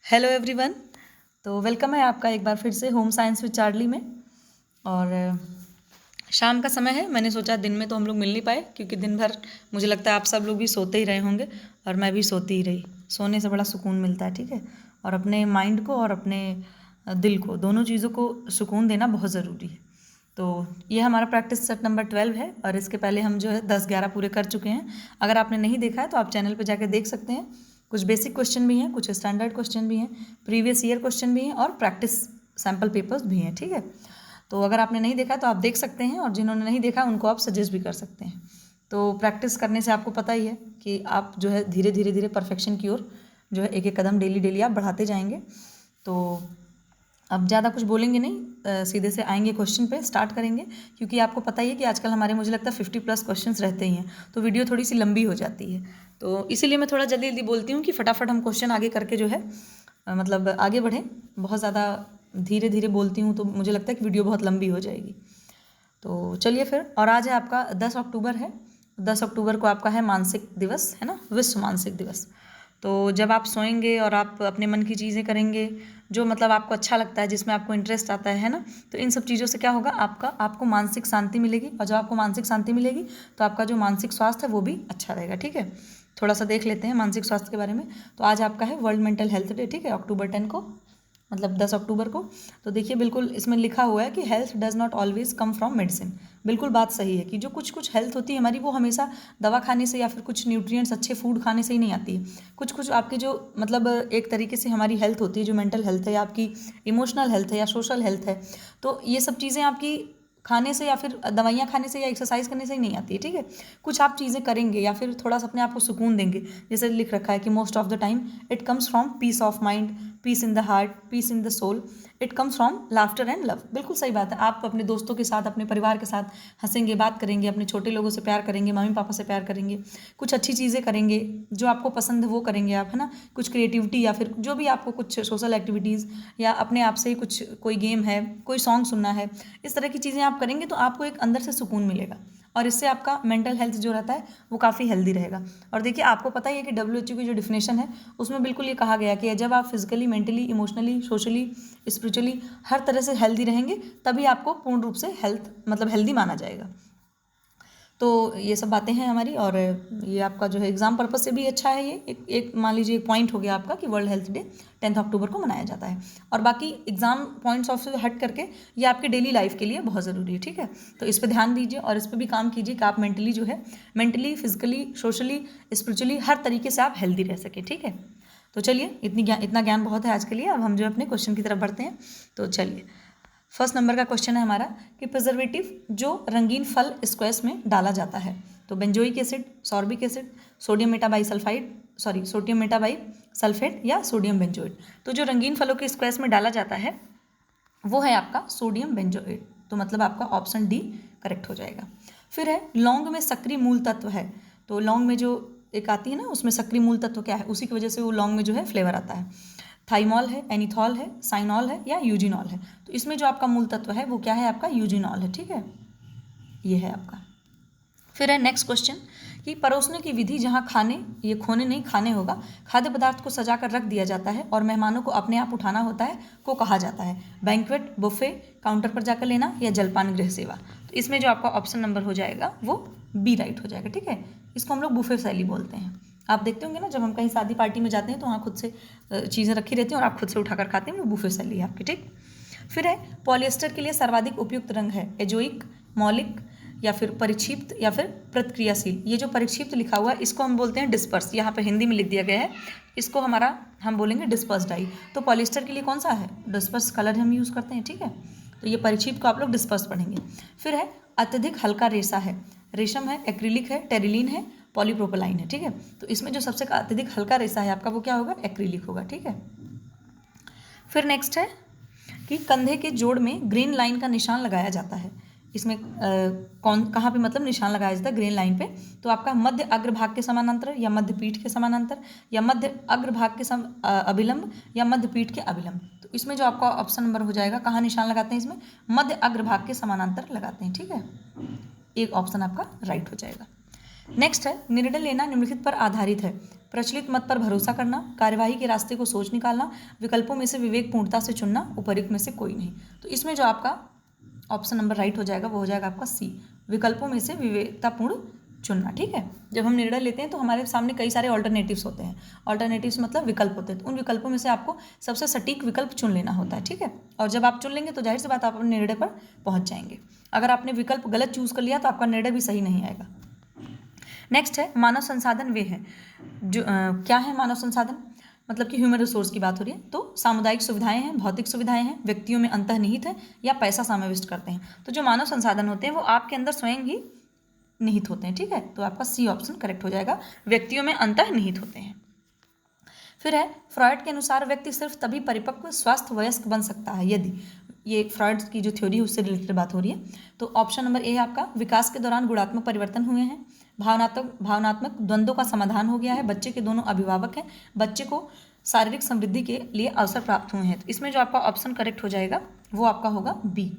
Hello everyone. तो welcome है आपका एक बार फिर से होम साइंस विद चार्ली में। और शाम का समय है। मैंने सोचा दिन में तो हम लोग मिल नहीं पाए क्योंकि दिन भर मुझे लगता है आप सब लोग भी सोते ही रहे होंगे और मैं भी सोती ही रही। सोने से बड़ा सुकून मिलता है, ठीक है। और अपने माइंड को और अपने दिल को, दोनों चीज़ों को सुकून देना बहुत ज़रूरी है। तो ये हमारा प्रैक्टिस सेट नंबर 12 है और इसके पहले हम जो है 10-11 पूरे कर चुके हैं। अगर आपने नहीं देखा है तो आप चैनल पर जाकर देख सकते हैं। कुछ बेसिक क्वेश्चन भी हैं, कुछ स्टैंडर्ड क्वेश्चन भी हैं, प्रीवियस ईयर क्वेश्चन भी हैं और प्रैक्टिस सैम्पल पेपर्स भी हैं, ठीक है। तो अगर आपने नहीं देखा तो आप देख सकते हैं और जिन्होंने नहीं देखा उनको आप सजेस्ट भी कर सकते हैं। तो प्रैक्टिस करने से आपको पता ही है कि आप जो है धीरे धीरे धीरे परफेक्शन की ओर जो है एक एक कदम डेली डेली आप बढ़ाते जाएंगे। तो अब ज़्यादा कुछ बोलेंगे नहीं, सीधे से आएंगे क्वेश्चन पे, स्टार्ट करेंगे। क्योंकि आपको पता ही है कि आजकल हमारे मुझे लगता है 50+ क्वेश्चंस रहते ही हैं, तो वीडियो थोड़ी सी लंबी हो जाती है। तो इसीलिए मैं थोड़ा जल्दी जल्दी बोलती हूँ कि फटाफट हम क्वेश्चन आगे करके जो है मतलब आगे बढ़ें। बहुत ज़्यादा धीरे धीरे बोलती हूँ तो मुझे लगता है कि वीडियो बहुत लंबी हो जाएगी। तो चलिए फिर। और आज है आपका 10 अक्टूबर है। 10 अक्टूबर को आपका है मानसिक दिवस, है ना, विश्व मानसिक दिवस। तो जब आप सोएंगे और आप अपने मन की चीज़ें करेंगे जो मतलब आपको अच्छा लगता है, जिसमें आपको इंटरेस्ट आता है ना, तो इन सब चीज़ों से क्या होगा, आपको मानसिक शांति मिलेगी। और जब आपको मानसिक शांति मिलेगी तो आपका जो मानसिक स्वास्थ्य है वो भी अच्छा रहेगा, ठीक है। थोड़ा सा देख लेते हैं मानसिक स्वास्थ्य के बारे में। तो आज आपका है वर्ल्ड मेंटल हेल्थ डे, ठीक है, अक्टूबर 10 को, मतलब 10 अक्टूबर को। तो देखिए बिल्कुल इसमें लिखा हुआ है कि health does not always come from medicine. बिल्कुल बात सही है कि जो कुछ कुछ हेल्थ होती है हमारी वो हमेशा दवा खाने से या फिर कुछ न्यूट्रिएंट्स अच्छे फूड खाने से ही नहीं आती है। कुछ कुछ आपकी जो मतलब एक तरीके से हमारी हेल्थ होती है, जो मेंटल हेल्थ है या आपकी इमोशनल हेल्थ है या सोशल हेल्थ है, तो ये सब चीज़ें आपकी खाने से या फिर दवाइयाँ खाने से या एक्सरसाइज करने से ही नहीं आती है, ठीक है। कुछ आप चीज़ें करेंगे या फिर थोड़ा सा अपने आप को सुकून देंगे। जैसे लिख रखा है कि most of the time it comes from peace of mind, peace in the heart, peace in the soul, it comes from laughter and love. बिल्कुल सही बात है। आप अपने दोस्तों के साथ, अपने परिवार के साथ हंसेंगे, बात करेंगे, अपने छोटे लोगों से प्यार करेंगे, मम्मी पापा से प्यार करेंगे, कुछ अच्छी चीज़ें करेंगे, जो आपको पसंद है वो करेंगे आप, है ना। कुछ क्रिएटिविटी या फिर जो भी आपको कुछ सोशल एक्टिविटीज़ या अपने आप से ही कुछ, कोई गेम है, कोई सॉन्ग सुनना है, इस तरह की चीज़ें आप करेंगे तो आपको एक अंदर से सुकून मिलेगा और इससे आपका मेंटल हेल्थ जो रहता है वो काफ़ी हेल्दी रहेगा। और देखिए आपको पता ही है कि WHO की जो डिफिनेशन है उसमें बिल्कुल ये कहा गया कि जब आप physically, mentally, emotionally, socially, spiritually हर तरह से हेल्दी रहेंगे तभी आपको पूर्ण रूप से हेल्थ मतलब हेल्दी माना जाएगा। तो ये सब बातें हैं हमारी। और ये आपका जो है एग्ज़ाम पर्पज से भी अच्छा है। ये एक मान लीजिए एक पॉइंट हो गया आपका कि वर्ल्ड हेल्थ डे 10 अक्टूबर को मनाया जाता है। और बाकी एग्ज़ाम पॉइंट्स ऑफ से हट करके ये आपके डेली लाइफ के लिए बहुत ज़रूरी है, ठीक है। तो इस पर ध्यान दीजिए और इस पर भी काम कीजिए कि आप मेंटली जो है, मेंटली, फिजिकली, सोशली, स्पिरिचुअली हर तरीके से आप हेल्दी रह सकें, ठीक है। तो चलिए इतना ज्ञान बहुत है आज के लिए। अब हम जो अपने क्वेश्चन की तरफ बढ़ते हैं। तो चलिए, फर्स्ट नंबर का क्वेश्चन है हमारा कि प्रिजर्वेटिव जो रंगीन फल स्क्वैश में डाला जाता है, तो benzoic acid, sorbic acid, sodium metabisulphite, sodium metabisulphate या सोडियम बेंजोइट। तो जो रंगीन फलों के स्क्वैश में डाला जाता है वो है आपका सोडियम बेंजोइट। तो मतलब आपका ऑप्शन डी करेक्ट हो जाएगा। फिर है लौंग में सक्रिय मूल तत्व है। तो लौंग में जो एक आती है ना, उसमें सक्रिय मूल तत्व क्या है, उसी की वजह से वो लौंग में जो है फ्लेवर आता है। थाइमॉल है, एनिथॉल है, साइनॉल है या यूजिनॉल है। तो इसमें जो आपका मूल तत्व है वो क्या है, आपका यूजिनॉल है, ठीक है। ये है आपका। फिर है नेक्स्ट क्वेश्चन कि परोसने की विधि जहाँ खाने, ये खोने नहीं खाने होगा, खाद्य पदार्थ को सजा कर रख दिया जाता है और मेहमानों को अपने आप उठाना होता है, को कहा जाता है। बैंक्वेट, बुफे, काउंटर पर जाकर लेना या जलपान गृह सेवा। तो इसमें जो आपका ऑप्शन नंबर हो जाएगा वो बी राइट हो जाएगा, ठीक है। इसको हम लोग बुफे शैली बोलते हैं। आप देखते होंगे ना जब हम कहीं शादी पार्टी में जाते हैं तो वहाँ खुद से चीज़ें रखी रहती हैं और आप खुद से उठाकर खाते हैं, वो बुफे शैली है आपकी, ठीक। फिर है पॉलिएस्टर के लिए सर्वाधिक उपयुक्त रंग है एजोइक, मौलिक या फिर परिक्षिप्त या फिर प्रतिक्रियाशील। ये जो परिक्षिप्त लिखा हुआ है इसको हम बोलते हैं डिस्पर्स। यहाँ पर हिंदी में लिख दिया गया है, इसको हमारा हम बोलेंगे डिस्पर्स डाई। तो पॉलिएस्टर के लिए कौन सा है, डिस्पर्स कलर हम यूज़ करते हैं, ठीक है। तो ये परिक्षिप्त को आप लोग डिस्पर्स पढ़ेंगे। फिर है अत्यधिक हल्का रेशा है, रेशम है, एक्रिलिक है, टेरिलीन है, पॉलीप्रोपिलाइन है, ठीक है। तो इसमें जो सबसे अत्यधिक हल्का रेशा है आपका वो क्या होगा, एक्रिलिक होगा, ठीक है। फिर नेक्स्ट है कि कंधे के जोड़ में ग्रीन लाइन का निशान लगाया जाता है। इसमें कौन कहाँ पे मतलब निशान लगाया जाता है, ग्रीन लाइन पे। तो आपका मध्य अग्रभाग के समानांतर या मध्य पीठ के समानांतर या मध्य अग्रभाग के अभिलंब या मध्य पीठ के अभिलंब। तो इसमें जो आपका ऑप्शन नंबर हो जाएगा, कहाँ निशान लगाते हैं, इसमें मध्य अग्रभाग के समानांतर लगाते हैं, ठीक है। एक ऑप्शन आपका राइट हो जाएगा। नेक्स्ट है निर्णय लेना निम्नलिखित पर आधारित है। प्रचलित मत पर भरोसा करना, कार्यवाही के रास्ते को सोच निकालना, विकल्पों में से विवेकपूर्णता से चुनना, उपयुक्त में से कोई नहीं। तो इसमें जो आपका ऑप्शन नंबर राइट हो जाएगा वो हो जाएगा आपका सी, विकल्पों में से विवेकतापूर्ण चुनना। ठीक है, जब हम निर्णय लेते हैं तो हमारे सामने कई सारे ऑल्टरनेटिव्स होते हैं। ऑल्टरनेटिव्स मतलब विकल्प होते हैं, तो उन विकल्पों में से आपको सबसे सटीक विकल्प चुन लेना होता है। ठीक है, और जब आप चुन लेंगे तो जाहिर सी बात आप अपने निर्णय पर पहुंच जाएंगे। अगर आपने विकल्प गलत चूज कर लिया तो आपका निर्णय भी सही नहीं आएगा। नेक्स्ट है मानव संसाधन वे हैं जो क्या है मानव संसाधन, मतलब कि ह्यूमन रिसोर्स की बात हो रही है। तो सामुदायिक सुविधाएं हैं, भौतिक सुविधाएं हैं, व्यक्तियों में अंतर्निहित है या पैसा समाविष्ट करते हैं। तो जो मानव संसाधन होते हैं वो आपके अंदर स्वयं ही निहित होते हैं। ठीक है, तो आपका सी ऑप्शन करेक्ट हो जाएगा, व्यक्तियों में अंतर्निहित होते हैं। फिर है फ्रॉयड के अनुसार व्यक्ति सिर्फ तभी परिपक्व स्वस्थ वयस्क बन सकता है यदि, ये एक फ्रॉयड की जो थ्योरी है उससे रिलेटेड बात हो रही है। तो ऑप्शन नंबर ए है आपका, विकास के दौरान गुणात्मक परिवर्तन हुए हैं, भावनात्मक द्वंद्वों का समाधान हो गया है, बच्चे के दोनों अभिभावक हैं, बच्चे को शारीरिक समृद्धि के लिए अवसर प्राप्त हुए हैं। तो इसमें जो आपका ऑप्शन करेक्ट हो जाएगा वो आपका होगा बी।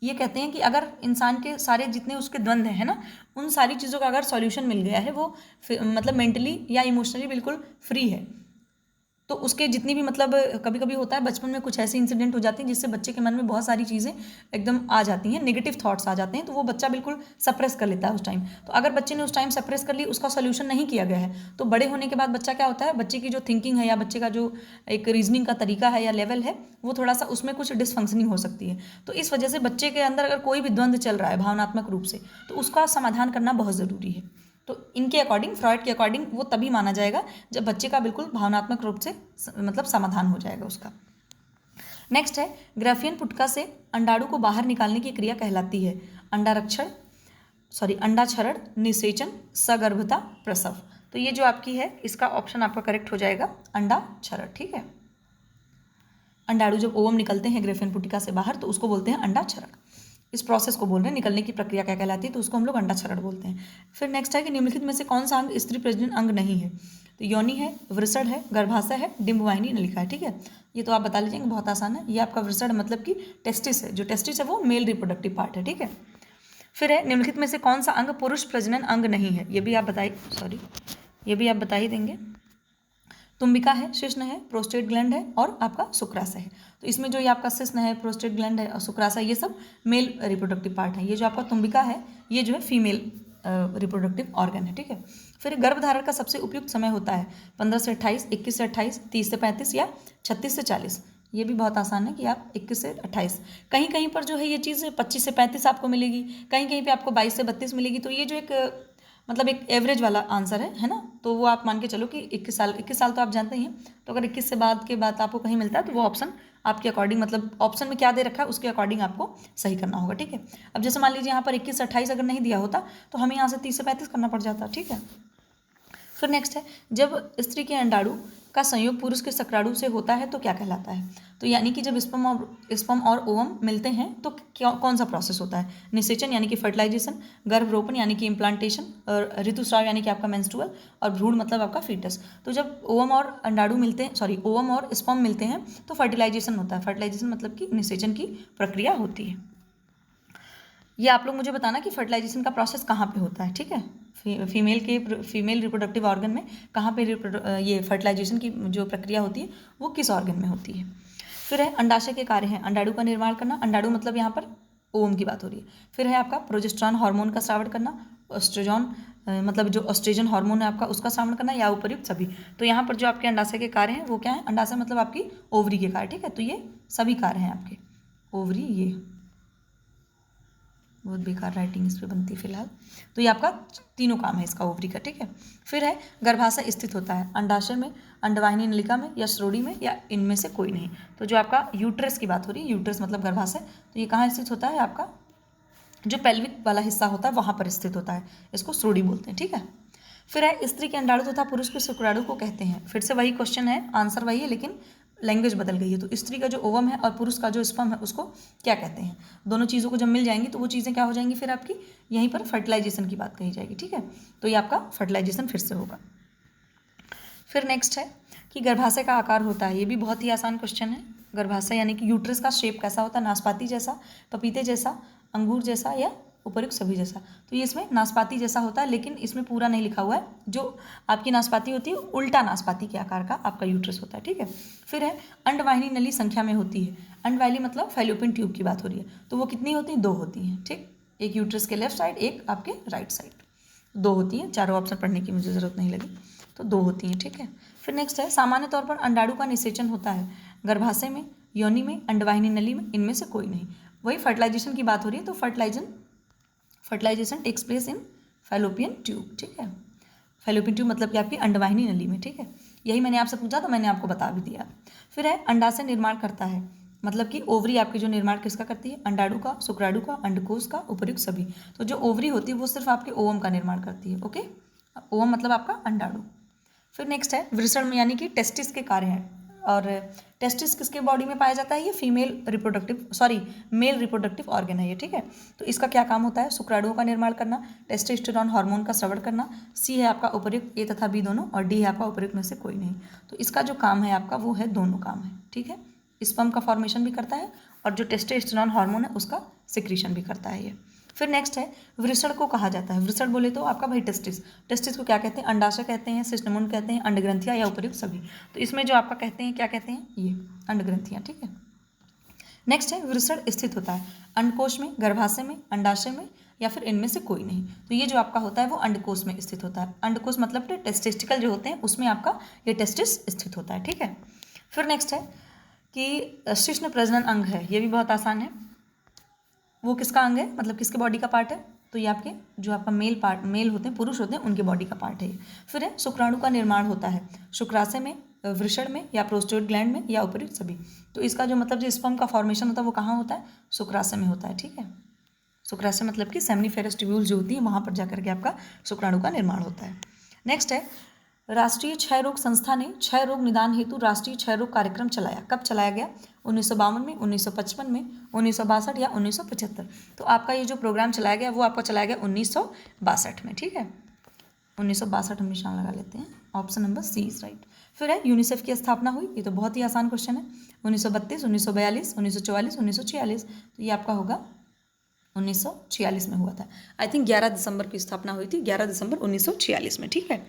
ये कहते हैं कि अगर इंसान के सारे जितने उसके द्वंद्व हैं ना, उन सारी चीज़ों का अगर सॉल्यूशन मिल गया है, वो मतलब मेंटली या इमोशनली बिल्कुल फ्री है, तो उसके जितनी भी मतलब कभी कभी होता है बचपन में कुछ ऐसे इंसिडेंट हो जाते हैं जिससे बच्चे के मन में बहुत सारी चीज़ें एकदम आ जाती हैं, नेगेटिव थॉट्स आ जाते हैं, तो वो बच्चा बिल्कुल सप्रेस कर लेता है उस टाइम। तो अगर बच्चे ने उस टाइम सप्रेस कर ली, उसका सोल्यूशन नहीं किया गया है, तो बड़े होने के बाद बच्चा क्या होता है, बच्चे की जो थिंकिंग है या बच्चे का जो एक रीजनिंग का तरीका है या लेवल है वो थोड़ा सा उसमें कुछ डिसफंक्शनिंग हो सकती है। तो इस वजह से बच्चे के अंदर अगर कोई भी द्वंद्व चल रहा है भावनात्मक रूप से, तो उसका समाधान करना बहुत ज़रूरी है। तो इनके अकॉर्डिंग, फ्रॉयड के अकॉर्डिंग, वो तभी माना जाएगा जब बच्चे का बिल्कुल भावनात्मक रूप से मतलब समाधान हो जाएगा उसका। नेक्स्ट है ग्राफियन पुटका से अंडाणु को बाहर निकालने की क्रिया कहलाती है अंडाक्षरण, निषेचन, सगर्भता, प्रसव। तो ये जो आपकी है इसका ऑप्शन आपका करेक्ट हो जाएगा अंडाक्षरण। ठीक है, अंडाणु जब ओवम निकलते हैं ग्राफियन पुटिका से बाहर तो उसको बोलते हैं अंडाक्षरण। इस प्रोसेस को बोल रहे हैं, निकलने की प्रक्रिया क्या कहलाती है, तो उसको हम लोग अंडाक्षरण बोलते हैं। फिर नेक्स्ट है कि निम्नलिखित में से कौन सा अंग स्त्री प्रजनन अंग नहीं है। तो योनि है, वृषण है, गर्भाशय है, डिंबवाहिनी नलिका है। ठीक है, ये तो आप बता लीजिएंगे, बहुत आसान है। ये आपका वृषण मतलब कि टेस्टिस है, जो टेस्टिस है वो मेल रिप्रोडक्टिव पार्ट है। ठीक है, फिर है निम्नलिखित में से कौन सा अंग पुरुष प्रजनन अंग नहीं है, ये भी आप बता ही देंगे। तुम्बिका है, शिश्न है, प्रोस्टेट ग्लैंड है और आपका शुक्राशय है। तो इसमें जो ये आपका शिश्न है, प्रोस्टेट ग्लैंड है और शुक्राशय, ये सब मेल रिप्रोडक्टिव पार्ट है। ये जो आपका तुम्बिका है ये जो है फीमेल रिप्रोडक्टिव ऑर्गन है। ठीक है, फिर गर्भधारण का सबसे उपयुक्त समय होता है 15 से 28, 21 से 28, 30 से 35 या 36 से 40। ये भी बहुत आसान है कि आप 21 से 28, कहीं कहीं पर जो है ये चीज़ 25 से 35 आपको मिलेगी, कहीं कहीं पे आपको 22 से 32 मिलेगी। तो ये जो एक मतलब एक एवरेज वाला आंसर है ना, तो वो आप मान के चलो कि 21 साल तो आप जानते ही हैं। तो अगर 21 से बाद के बाद आपको कहीं मिलता है तो वो ऑप्शन आपके अकॉर्डिंग, मतलब ऑप्शन में क्या दे रखा है उसके अकॉर्डिंग आपको सही करना होगा। ठीक है, अब जैसे मान लीजिए यहाँ पर 21 से 28 अगर नहीं दिया होता तो हमें यहाँ से 30 से 35 करना पड़ जाता। ठीक है, फिर नेक्स्ट है जब स्त्री के अंडाणु का संयोग पुरुष के शुक्राणु से होता है तो क्या कहलाता है। तो यानी कि जब स्पर्म और ओवम मिलते हैं तो कौन सा प्रोसेस होता है। निषेचन यानी कि फर्टिलाइजेशन, गर्भरोपण यानी कि इम्प्लांटेशन, और ऋतुस्राव यानी कि आपका मेंस्ट्रुअल, और भ्रूण मतलब आपका फीटस। तो जब ओवम और अंडाणु मिलते हैं, ओवम और स्पर्म मिलते हैं तो फर्टिलाइजेशन होता है। फर्टिलाइजेशन मतलब कि निषेचन की प्रक्रिया होती है। ये आप लोग मुझे बताना कि फर्टिलाइजेशन का प्रोसेस कहाँ पे होता है। ठीक है, फीमेल रिप्रोडक्टिव ऑर्गन में कहाँ पे ये फर्टिलाइजेशन की जो प्रक्रिया होती है वो किस ऑर्गन में होती है। फिर है अंडाशय के कार्य हैं अंडाणु का निर्माण करना, अंडाणु मतलब यहाँ पर ओवम की बात हो रही है। फिर है आपका प्रोजेस्टेरॉन हार्मोन का स्रावण करना, ऑस्ट्रोजन मतलब जो ऑस्ट्रोजन हार्मोन है आपका उसका स्रावण करना, या उपयुक्त सभी। तो यहाँ पर जो आपके अंडाशय के कार्य हैं वो क्या है, अंडाशय मतलब आपकी ओवरी के कार्य। ठीक है, तो ये सभी कार्य हैं आपके ओवरी, ये बहुत बेकार राइटिंग इस पर बनती है फिलहाल। तो ये आपका तीनों काम है इसका ओवरी का। ठीक है, फिर है गर्भाशय स्थित होता है अंडाशय में, अंडवाहिनी नलिका में, या श्रोणि में, या इनमें से कोई नहीं। तो जो आपका यूट्रस की बात हो रही है, यूट्रस मतलब गर्भाशय, तो ये कहाँ स्थित होता है, आपका जो पेल्विक वाला हिस्सा होता है वहाँ पर स्थित होता है, इसको श्रोणि बोलते हैं। ठीक है, फिर है स्त्री के अंडाणु तथा पुरुष के शुक्राणु को कहते हैं। फिर से वही क्वेश्चन है, आंसर वही है लेकिन लैंग्वेज बदल गई है। तो स्त्री का जो ओवम है और पुरुष का जो स्पर्म है उसको क्या कहते हैं। दोनों चीज़ों को जब मिल जाएंगी तो वो चीज़ें क्या हो जाएंगी, फिर आपकी यहीं पर फर्टिलाइजेशन की बात कही जाएगी। ठीक है, तो ये आपका फर्टिलाइजेशन फिर से होगा। फिर नेक्स्ट है कि गर्भाशय का आकार होता है, ये भी बहुत ही आसान क्वेश्चन है। गर्भाशय यानी कि यूट्रस का शेप कैसा होता है, नाशपाती जैसा, पपीते जैसा, अंगूर जैसा, या उपर्युक्त सभी जैसा। तो ये इसमें नाशपाती जैसा होता है, लेकिन इसमें पूरा नहीं लिखा हुआ है। जो आपकी नाशपाती होती है उल्टा नाशपाती के आकार का आपका यूट्रस होता है, ठीक है। फिर है अंडवाहिनी नली संख्या में होती है। अंडवाहिनी मतलब फैलोपियन ट्यूब की बात हो रही है। तो वो कितनी होती है? 2 होती हैं, ठीक। एक यूट्रस के लेफ्ट साइड, एक आपके राइट साइड, 2 होती हैं। चारों ऑप्शन पढ़ने की मुझे ज़रूरत नहीं लगी, तो 2 होती हैं, ठीक है। फिर नेक्स्ट है सामान्य तौर पर अंडाणु का निषेचन होता है गर्भाशय में, योनि में, अंडवाहिनी नली में, इनमें से कोई नहीं। वही फर्टिलाइजेशन की बात हो रही है, तो fertilisation takes place in Fallopian tube, ठीक है। फैलोपियन ट्यूब मतलब कि आपकी अंडवाहिनी नली में, ठीक है। यही मैंने आपसे पूछा तो मैंने आपको बता भी दिया। फिर है अंडाशय निर्माण करता है, मतलब कि ओवरी आपकी जो निर्माण किसका करती है? अंडाणु का, शुक्राणु का, अंडकोश का, उपर्युक्त सभी। तो जो ओवरी होती है वो सिर्फ आपके ओवम का निर्माण करती है, ओके। ओवम मतलब आपका अंडाणु। फिर नेक्स्ट है वृषण में, यानी कि टेस्टिस के कार्य हैं। और टेस्टिस किसके बॉडी में पाया जाता है? ये मेल रिप्रोडक्टिव ऑर्गन है ये, ठीक है। तो इसका क्या काम होता है? शुक्राणुओं का निर्माण करना, टेस्टोस्टेरोन हार्मोन का स्रावण करना। सी है आपका उपर्युक्त, ए तथा बी दोनों, और डी है आपका उपर्युक्त में से कोई नहीं। तो इसका जो काम है आपका वो है, दोनों काम है, ठीक है। स्पर्म का फॉर्मेशन भी करता है और जो टेस्टोस्टेरोन हार्मोन है उसका सिक्रीशन भी करता है ये। फिर नेक्स्ट है वृषण को कहा जाता है। वृषण बोले तो आपका भाई टेस्टिस को क्या कहते हैं? अंडाशय कहते हैं, शिश्नमुंड कहते हैं, अंडग्रंथियां या उपर्युक्त सभी। तो इसमें जो आपका कहते हैं, क्या कहते हैं? ये अंडग्रंथियां, ठीक है। नेक्स्ट है वृषण स्थित होता है अंडकोश में, गर्भाशय में, अंडाशय में, या फिर इनमें से कोई नहीं। तो ये जो आपका होता है वो अंडकोश में स्थित होता है। अंडकोश मतलब टेस्टिस्टिकल जो होते हैं उसमें आपका ये टेस्टिस स्थित होता है, ठीक है। फिर नेक्स्ट है कि शिश्न प्रजनन अंग है, ये भी बहुत आसान है। वो किसका अंग है, मतलब किसके बॉडी का पार्ट है? तो ये आपके जो आपका मेल होते हैं, पुरुष होते हैं, उनके बॉडी का पार्ट है ये। फिर है शुक्राणु का निर्माण होता है शुक्राशय में, वृषण में, या प्रोस्टेट ग्लैंड में, या उपर्युक्त सभी। तो इसका जो मतलब जो स्पर्म का फॉर्मेशन होता है वो कहाँ होता है? शुक्राशय में होता है, ठीक है। शुक्राशय मतलब कि सेमिनिफेरस ट्यूब्यूल जो होती है वहाँ पर जाकर के आपका शुक्राणु का निर्माण होता है। नेक्स्ट है राष्ट्रीय क्षय रोग संस्था ने क्षय रोग निदान हेतु राष्ट्रीय क्षय रोग कार्यक्रम चलाया। कब चलाया गया? 1952 में, 1955 में, 1962 या 1975। तो आपका ये जो प्रोग्राम चलाया गया वो आपका चलाया गया 1962 में, ठीक है। 1962 हम निशान लगा लेते हैं, option number C is right. फिर है यूनिसेफ की स्थापना हुई, ये तो बहुत ही आसान क्वेश्चन है। 1932, 1942, 1944, 1946। तो ये आपका होगा 1946 में हुआ था। आई थिंक 11 दिसंबर की स्थापना हुई थी, 11 दिसंबर 1946 में, ठीक है।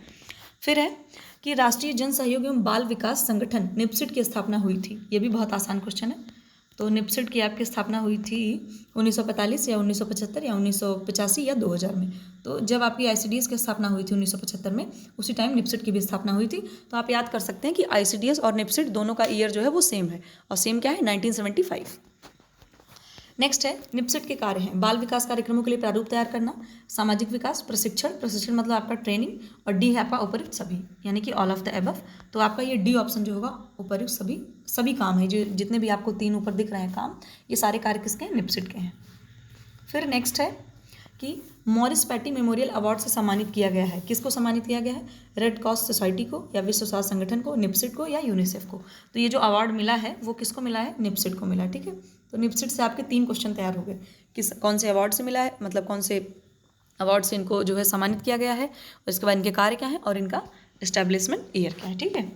फिर है कि राष्ट्रीय जन सहयोग एवं बाल विकास संगठन निपसिट की स्थापना हुई थी। ये भी बहुत आसान क्वेश्चन है। तो निपसिट की आपकी स्थापना हुई थी 1945 या 1975 या 1985 या 2000 में। तो जब आपकी आईसीडीएस की स्थापना हुई थी 1975 में, उसी टाइम निपसिट की भी स्थापना हुई थी। तो आप याद कर सकते हैं कि आईसीडीएस और निपसिट दोनों का ईयर जो है वो सेम है, और सेम क्या है? 1975। नेक्स्ट है निपसिट के कार्य हैं बाल विकास कार्यक्रमों के लिए प्रारूप तैयार करना, सामाजिक विकास, प्रशिक्षण मतलब आपका ट्रेनिंग, और डी है आपका उपर्युक्त सभी, यानी कि ऑल ऑफ द एबव। तो आपका ये डी ऑप्शन जो होगा उपर्युक्त सभी काम है, जो जितने भी आपको 3 ऊपर दिख रहे हैं काम, ये सारे कार्य किसके हैं? निपसिट के हैं। फिर नेक्स्ट है कि मॉरिस पैटी मेमोरियल अवार्ड से सम्मानित किया गया है। किसको सम्मानित किया गया है? रेड क्रॉस सोसाइटी को, या विश्व स्वास्थ्य संगठन को, निपसिट को, या यूनिसेफ को। तो ये जो अवार्ड मिला है वो किसको मिला है? निपसिट को मिला, ठीक है। तो निपसिट से आपके 3 क्वेश्चन तैयार हो गए, कौन से अवार्ड से मिला है, मतलब कौन से अवार्ड से इनको जो है सम्मानित किया गया है, और इसके बाद इनके कार्य क्या है और इनका एस्टेब्लिशमेंट ईयर क्या है, ठीक है।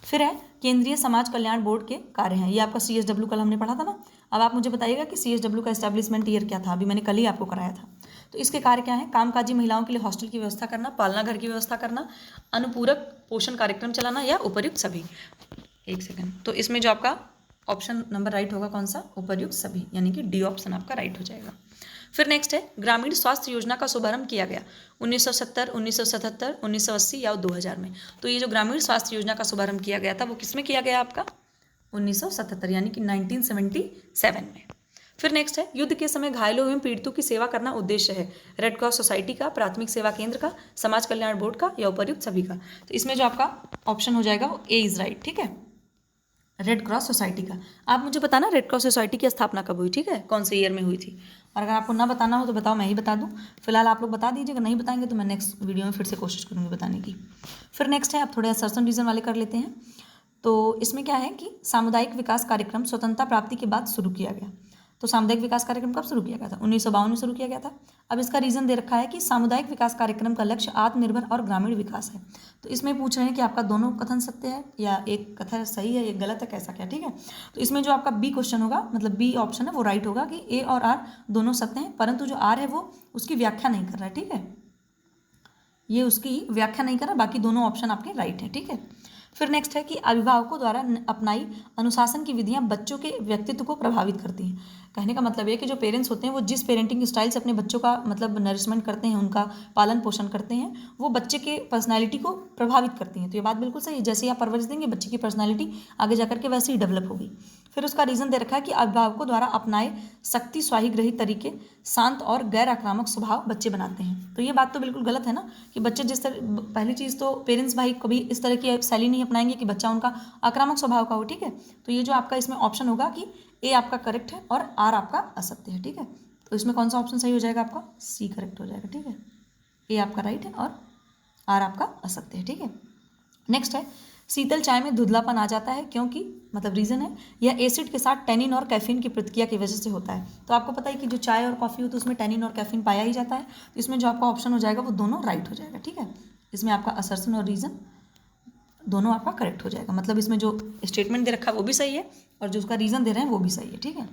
फिर है केंद्रीय समाज कल्याण बोर्ड के कार्य हैं। ये आपका CSW कल हमने पढ़ा था ना। अब आप मुझे बताइएगा कि CSW का एस्टेब्लिशमेंट ईयर क्या था, अभी मैंने कल ही आपको कराया था। तो इसके कार्य क्या है? कामकाजी महिलाओं के लिए हॉस्टल की व्यवस्था करना, पालना घर की व्यवस्था करना, अनुपूरक पोषण कार्यक्रम चलाना, या उपर्युक्त सभी। एक सेकंड। तो इसमें जो आपका ऑप्शन नंबर राइट होगा कौन सा? उपर्युक्त सभी, यानी कि डी ऑप्शन आपका राइट हो जाएगा। फिर नेक्स्ट है ग्रामीण स्वास्थ्य योजना का शुभारंभ किया गया 1970, 1977, 1980 या 2000 में। तो ये जो ग्रामीण स्वास्थ्य योजना का शुभारंभ किया गया था वो किसमें किया गया आपका? 1977, यानी कि 1977 में। फिर नेक्स्ट है युद्ध के समय घायलों एवं पीड़ितों की सेवा करना उद्देश्य है रेड क्रॉस सोसाइटी का, प्राथमिक सेवा केंद्र का, समाज कल्याण बोर्ड का, या उपर्युक्त सभी का। तो इसमें जो आपका ऑप्शन हो जाएगा वो ए इज राइट, ठीक है। रेड क्रॉस सोसाइटी का। आप मुझे बताना रेड क्रॉस सोसाइटी की स्थापना कब हुई, ठीक है, कौन से ईयर में हुई थी। और अगर आपको ना बताना हो तो बताओ, मैं ही बता दूं। फिलहाल आप लोग बता दीजिएगा, नहीं बताएंगे तो मैं नेक्स्ट वीडियो में फिर से कोशिश करूँगी बताने की। फिर नेक्स्ट है आप थोड़े असर्सन रीजन वाले कर लेते हैं। तो इसमें क्या है कि सामुदायिक विकास कार्यक्रम स्वतंत्रता प्राप्ति के बाद शुरू किया गया। तो सामुदायिक विकास कार्यक्रम कब शुरू किया गया था? 1952 में शुरू किया गया था। अब इसका रीजन दे रखा है कि सामुदायिक विकास कार्यक्रम का लक्ष्य आत्मनिर्भर और ग्रामीण विकास है। तो इसमें पूछ रहे हैं कि आपका दोनों कथन सत्य है या एक कथन सही है, एक गलत है, कैसा क्या, ठीक है। तो इसमें जो आपका बी क्वेश्चन होगा, मतलब बी ऑप्शन है वो राइट होगा कि ए और आर दोनों सत्य हैं, परंतु जो आर है वो उसकी व्याख्या नहीं कर रहा है, ठीक है, ये उसकी व्याख्या नहीं कर रहा, बाकी दोनों ऑप्शन आपके राइट है, ठीक है। फिर नेक्स्ट है कि अभिभावकों द्वारा अपनाई अनुशासन की विधियां बच्चों के व्यक्तित्व को प्रभावित करती हैं। कहने का मतलब है कि जो पेरेंट्स होते हैं वो जिस पेरेंटिंग स्टाइल से अपने बच्चों का मतलब नरिशमेंट करते हैं, उनका पालन पोषण करते हैं, वो बच्चे के पर्सनैलिटी को प्रभावित करती हैं। तो ये बात बिल्कुल सही है, जैसे आप परवरिश देंगे बच्चे की पर्सनैलिटी आगे जाकर के वैसे ही डेवलप होगी। फिर उसका रीज़न दे रखा है कि अभिभावकों द्वारा अपनाए शक्ति स्वाहिग्रही तरीके शांत और गैर आक्रामक स्वभाव बच्चे बनाते हैं। तो ये बात तो बिल्कुल गलत है ना, कि बच्चे जिस तरह, पहली चीज़ तो पेरेंट्स भाई कभी इस तरह की शैली नहीं अपनाएंगे कि बच्चा उनका आक्रामक स्वभाव का हो, ठीक है। तो ये जो आपका इसमें ऑप्शन होगा कि ए आपका करेक्ट है और आर आपका असत्य है, ठीक है। तो इसमें कौन सा ऑप्शन सही हो जाएगा? आपका सी करेक्ट हो जाएगा, ठीक है। ए आपका राइट है और आर आपका असत्य है, ठीक है। नेक्स्ट है, शीतल चाय में धुंधलापन आ जाता है क्योंकि, मतलब रीज़न है, यह एसिड के साथ टैनिन और कैफीन की प्रतिक्रिया की वजह से होता है। तो आपको पता है कि जो चाय और कॉफ़ी होती है उसमें टैनिन और कैफीन पाया ही जाता है। तो इसमें जो आपका ऑप्शन हो जाएगा वो दोनों राइट हो जाएगा, ठीक है। इसमें आपका असर्शन और रीज़न दोनों आपका करेक्ट हो जाएगा, मतलब इसमें जो स्टेटमेंट दे रखा है वो भी सही है और जो उसका रीज़न दे रहे हैं वो भी सही है, ठीक है।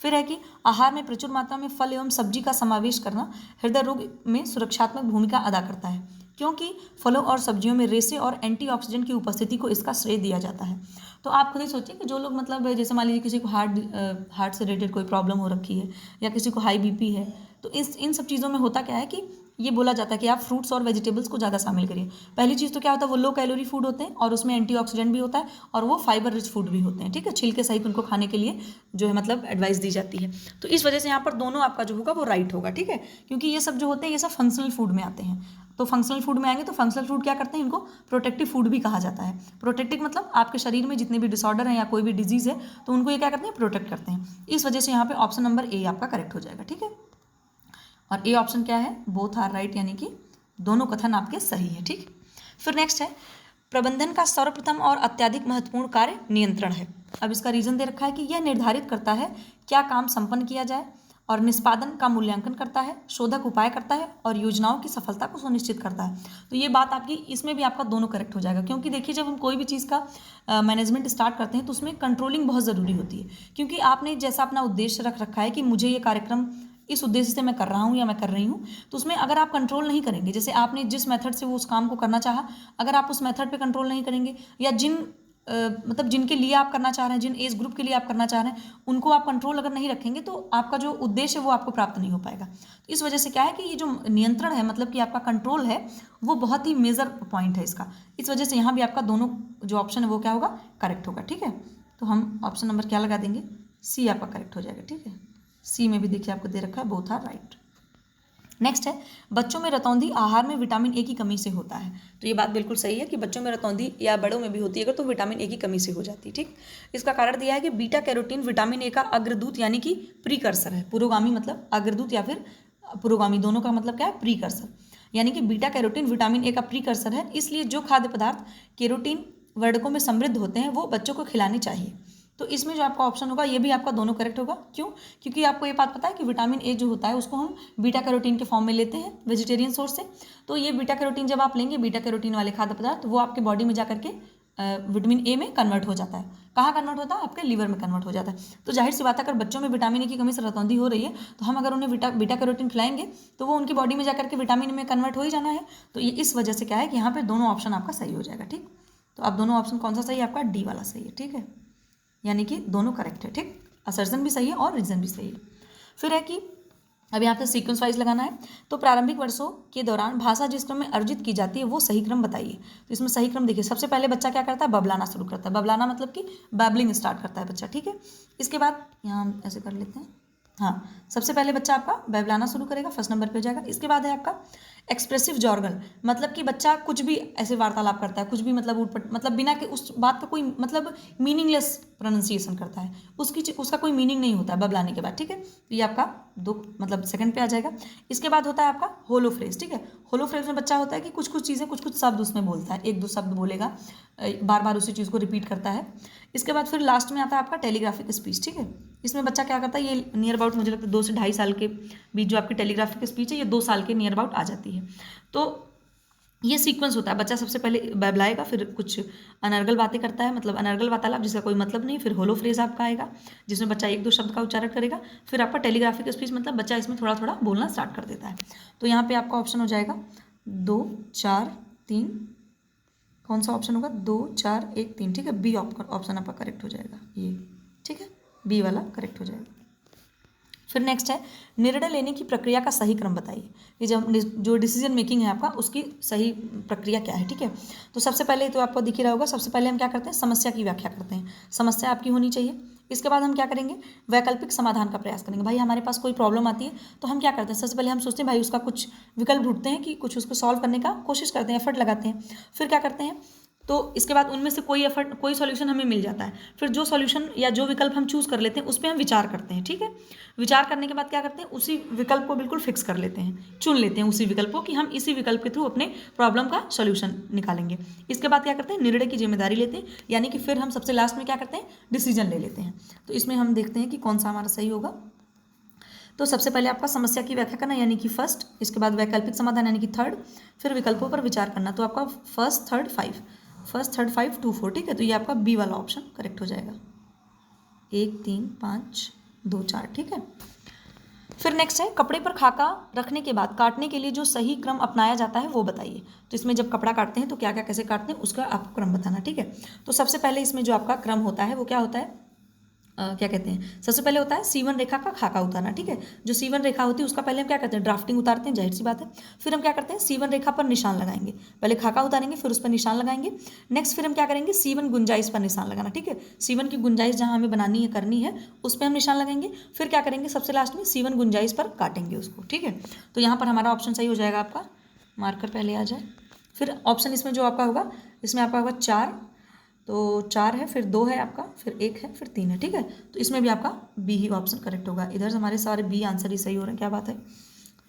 फिर है कि आहार में प्रचुर मात्रा में फल एवं सब्जी का समावेश करना हृदय रोग में सुरक्षात्मक भूमिका अदा करता है, क्योंकि फलों और सब्जियों में रेशे और एंटीऑक्सीडेंट की उपस्थिति को इसका श्रेय दिया जाता है। तो आप खुद ही सोचिए कि जो लोग मतलब जैसे मान लीजिए किसी को हार्ट से रिलेटेड कोई प्रॉब्लम हो रखी है या किसी को हाई बीपी है, तो इन सब चीज़ों में होता क्या है कि ये बोला जाता है कि आप फ्रूट्स और वेजिटेबल्स को ज़्यादा शामिल करिए। पहली चीज़ तो क्या होता है, वो लो कैलोरी फूड होते हैं और उसमें एंटीऑक्सीडेंट भी होता है और वो फाइबर रिच फूड भी होते हैं, ठीक है। छिलके सहित उनको खाने के लिए जो है मतलब एडवाइस दी जाती है। तो इस वजह से यहाँ पर दोनों आपका जो होगा वो राइट होगा, ठीक है, क्योंकि ये सब जो होते हैं ये सब फंक्शनल फूड में आते हैं। तो फंक्शनल फूड में आएंगे तो फंक्शनल फूड क्या करते हैं, इनको प्रोटेक्टिव फूड भी कहा जाता है। प्रोटेक्टिव मतलब आपके शरीर में जितने भी डिसऑर्डर हैं या कोई भी डिजीज़ है तो उनको ये क्या करते हैं, प्रोटेक्ट करते हैं। इस वजह से यहाँ पे ऑप्शन नंबर ए आपका करेक्ट हो जाएगा, ठीक है। और ए ऑप्शन क्या है, बोथ आर राइट, यानी कि दोनों कथन आपके सही है, ठीक। फिर नेक्स्ट है, प्रबंधन का सर्वप्रथम और अत्यधिक महत्वपूर्ण कार्य नियंत्रण है। अब इसका रीजन दे रखा है कि यह निर्धारित करता है क्या काम संपन्न किया जाए और निष्पादन का मूल्यांकन करता है, शोधक उपाय करता है और योजनाओं की सफलता को सुनिश्चित करता है। तो ये बात आपकी इसमें भी आपका दोनों करेक्ट हो जाएगा, क्योंकि देखिए जब हम कोई भी चीज़ का मैनेजमेंट स्टार्ट करते हैं तो उसमें कंट्रोलिंग बहुत ज़रूरी होती है, क्योंकि आपने जैसा अपना उद्देश्य रख रखा है कि मुझे ये कार्यक्रम इस उद्देश्य से मैं कर रहा हूँ या मैं कर रही हूँ, तो उसमें अगर आप कंट्रोल नहीं करेंगे, जैसे आपने जिस मेथड से वो उस काम को करना चाहा, अगर आप उस मेथड पे कंट्रोल नहीं करेंगे या मतलब जिनके लिए आप करना चाह रहे हैं, जिन एज ग्रुप के लिए आप करना चाह रहे हैं, उनको आप कंट्रोल अगर नहीं रखेंगे तो आपका जो उद्देश्य है वो आपको प्राप्त नहीं हो पाएगा। तो इस वजह से क्या है कि ये जो नियंत्रण है, मतलब कि आपका कंट्रोल है, वो बहुत ही मेजर पॉइंट है इसका। इस वजह से यहाँ भी आपका दोनों जो ऑप्शन है वो क्या होगा, करेक्ट होगा, ठीक है। तो हम ऑप्शन नंबर क्या लगा देंगे, सी आपका करेक्ट हो जाएगा, ठीक है। सी में भी देखिए आपको दे रखा है बोथ आर राइट। नेक्स्ट है, बच्चों में रतौंधी आहार में विटामिन ए की कमी से होता है। तो ये बात बिल्कुल सही है कि बच्चों में रतौंधी या बड़ों में भी होती है अगर तो विटामिन ए की कमी से हो जाती है, ठीक। इसका कारण दिया है कि बीटा कैरोटीन विटामिन ए का अग्रदूत यानी कि प्रीकर्सर है। पुरोगामी मतलब अग्रदूत या फिर पुरोगामी, दोनों का मतलब क्या है, प्रीकर्सर, यानी कि बीटा कैरोटीन विटामिन ए का प्रीकर्सर है। इसलिए जो खाद्य पदार्थ कैरोटीन वर्णकों में समृद्ध होते हैं वो बच्चों को खिलाने चाहिए। तो इसमें जो आपका ऑप्शन होगा ये भी आपका दोनों करेक्ट होगा। क्यों? क्योंकि आपको ये बात पता है कि विटामिन ए जो होता है उसको हम बीटा कैरोटीन के फॉर्म में लेते हैं वेजिटेरियन सोर्स से। तो ये बीटा कैरोटीन जब आप लेंगे, बीटा कैरोटीन वाले खाद्य पदार्थ, वो आपके बॉडी में जाकर के विटामिन ए में कन्वर्ट हो जाता है। कहाँ कन्वर्ट होता है? आपके लीवर में कन्वर्ट हो जाता है। तो जाहिर सी बात है, अगर बच्चों में विटामिन ए की कमी से रतौंधी हो रही है तो हम अगर उन्हें बीटा कैरोटीन खिलाएंगे तो वो उनकी बॉडी में जाकर के विटामिन में कन्वर्ट हो ही जाना है। तो ये इस वजह से क्या है कि यहाँ पर दोनों ऑप्शन आपका सही हो जाएगा, ठीक। तो अब दोनों ऑप्शन कौन सा सही है? आपका डी वाला सही है, ठीक है, यानी कि दोनों करेक्ट है, ठीक। असर्जन भी सही है और रीजन भी सही है। फिर है कि अब यहाँ पे सीक्वेंस वाइज लगाना है। तो प्रारंभिक वर्षों के दौरान भाषा जिस क्रम में अर्जित की जाती है वो सही क्रम बताइए। तो इसमें सही क्रम देखिए, सबसे पहले बच्चा क्या करता है? बबलाना शुरू करता है। बबलाना मतलब कि बैबलिंग स्टार्ट करता है बच्चा, ठीक है। इसके बाद यहाँ हम ऐसे कर लेते हैं, हाँ, सबसे पहले बच्चा आपका बैबलाना शुरू करेगा, फर्स्ट नंबर पे हो जाएगा। इसके बाद है आपका एक्सप्रेसिव जॉर्गल, मतलब कि बच्चा कुछ भी ऐसे वार्तालाप करता है, कुछ भी मतलब उठपट, मतलब बिना के उस बात का कोई मतलब मीनिंगलेस प्रोनाउंसिएशन करता है, उसका कोई मीनिंग नहीं होता है बबलाने के बाद, ठीक है। तो ये आपका दो मतलब सेकंड पे आ जाएगा। इसके बाद होता है आपका होलो फ्रेज, ठीक है। होलो फ्रेज में बच्चा होता है कि कुछ कुछ चीज़ें कुछ कुछ शब्द उसमें बोलता है, एक दो शब्द बोलेगा, बार बार उसी चीज़ को रिपीट करता है। इसके बाद फिर लास्ट में आता है आपका टेलीग्राफिक स्पीच, ठीक है। इसमें बच्चा क्या करता है, ये नियर अबाउट मुझे लगता है 2 से 2.5 साल के बीच जो आपकी टेलीग्राफिक स्पीच है ये 2 साल के नियर अबाउट आ जाती है। तो ये सीक्वेंस होता है, बच्चा सबसे पहले बबलाएगा, फिर कुछ अनर्गल बातें करता है, मतलब अनर्गल वार्तालाप जिसका कोई मतलब नहीं, फिर होलो फ्रेज आपका आएगा जिसमें बच्चा एक दो शब्द का उच्चारण करेगा, फिर आपका टेलीग्राफिक स्पीच मतलब बच्चा इसमें थोड़ा थोड़ा बोलना स्टार्ट कर देता है। तो यहाँ पे आपका ऑप्शन हो जाएगा 2 4 3, कौन सा ऑप्शन होगा, 2 4 1 3, ठीक है। बी ऑप्शन आपका करेक्ट हो जाएगा ये, ठीक है, बी वाला करेक्ट हो जाएगा। फिर नेक्स्ट है निर्णय लेने की प्रक्रिया का सही क्रम बताइए। ये जो डिसीजन मेकिंग है आपका उसकी सही प्रक्रिया क्या है, ठीक है। तो सबसे पहले तो आपको दिख ही रहा होगा, सबसे पहले हम क्या करते हैं, समस्या की व्याख्या करते हैं, समस्या आपकी होनी चाहिए। इसके बाद हम क्या करेंगे, वैकल्पिक समाधान का प्रयास करेंगे। भाई हमारे पास कोई प्रॉब्लम आती है तो हम क्या करते हैं, सबसे पहले हम सोचते हैं भाई उसका कुछ विकल्प ढूंढते हैं कि कुछ उसको सॉल्व करने का कोशिश करते हैं, एफर्ट लगाते हैं। फिर क्या करते हैं, तो इसके बाद उनमें से कोई सॉल्यूशन हमें मिल जाता है, फिर जो सॉल्यूशन या जो विकल्प हम चूज़ कर लेते हैं उस पर हम विचार करते हैं, ठीक है। विचार करने के बाद क्या करते हैं, उसी विकल्प को बिल्कुल फिक्स कर लेते हैं, चुन लेते हैं उसी विकल्प को कि हम इसी विकल्प के थ्रू अपने प्रॉब्लम का सॉल्यूशन निकालेंगे। इसके बाद क्या करते हैं, निर्णय की जिम्मेदारी लेते हैं, यानी कि फिर हम सबसे लास्ट में क्या करते हैं, डिसीजन ले लेते हैं। तो इसमें हम देखते हैं कि कौन सा हमारा सही होगा। तो सबसे पहले आपका समस्या की व्याख्या करना यानी कि फर्स्ट, इसके बाद वैकल्पिक समाधान यानी कि थर्ड, फिर विकल्पों पर विचार करना। तो आपका फर्स्ट थर्ड फाइव 2 4, ठीक है। तो ये आपका बी वाला ऑप्शन करेक्ट हो जाएगा, 1 3 5 2 4, ठीक है। फिर नेक्स्ट है कपड़े पर खाका रखने के बाद काटने के लिए जो सही क्रम अपनाया जाता है वो बताइए। तो इसमें जब कपड़ा काटते हैं तो क्या क्या कैसे काटते हैं उसका आपको क्रम बताना, ठीक है। तो सबसे पहले इसमें जो आपका क्रम होता है वो क्या होता है, क्या कहते हैं, सबसे पहले होता है सीवन रेखा का खाका उतारना, ठीक है। जो सीवन रेखा होती है उसका पहले हम क्या करते हैं, ड्राफ्टिंग उतारते हैं, जाहिर सी बात है। फिर हम क्या करते हैं, सीवन रेखा पर निशान लगाएंगे, पहले खाका उतारेंगे फिर उस पर निशान लगाएंगे। नेक्स्ट फिर हम क्या करेंगे, सीवन गुंजाइश पर निशान लगाना, ठीक है। सीवन की गुंजाइश जहाँ हमें बनानी है करनी है उस पर हम निशान लगाएंगे। फिर क्या करेंगे, सबसे लास्ट में सीवन गुंजाइश पर काटेंगे उसको, ठीक है। तो यहाँ पर हमारा ऑप्शन सही हो जाएगा, आपका मार्कर पहले आ जाए। फिर ऑप्शन इसमें जो आपका होगा, इसमें आपका होगा 4, तो 4 है, फिर 2 है आपका, फिर 1 है, फिर 3 है, ठीक है। तो इसमें भी आपका बी ही ऑप्शन करेक्ट होगा। इधर से हमारे सारे बी आंसर ही सही हो रहे हैं, क्या बात है।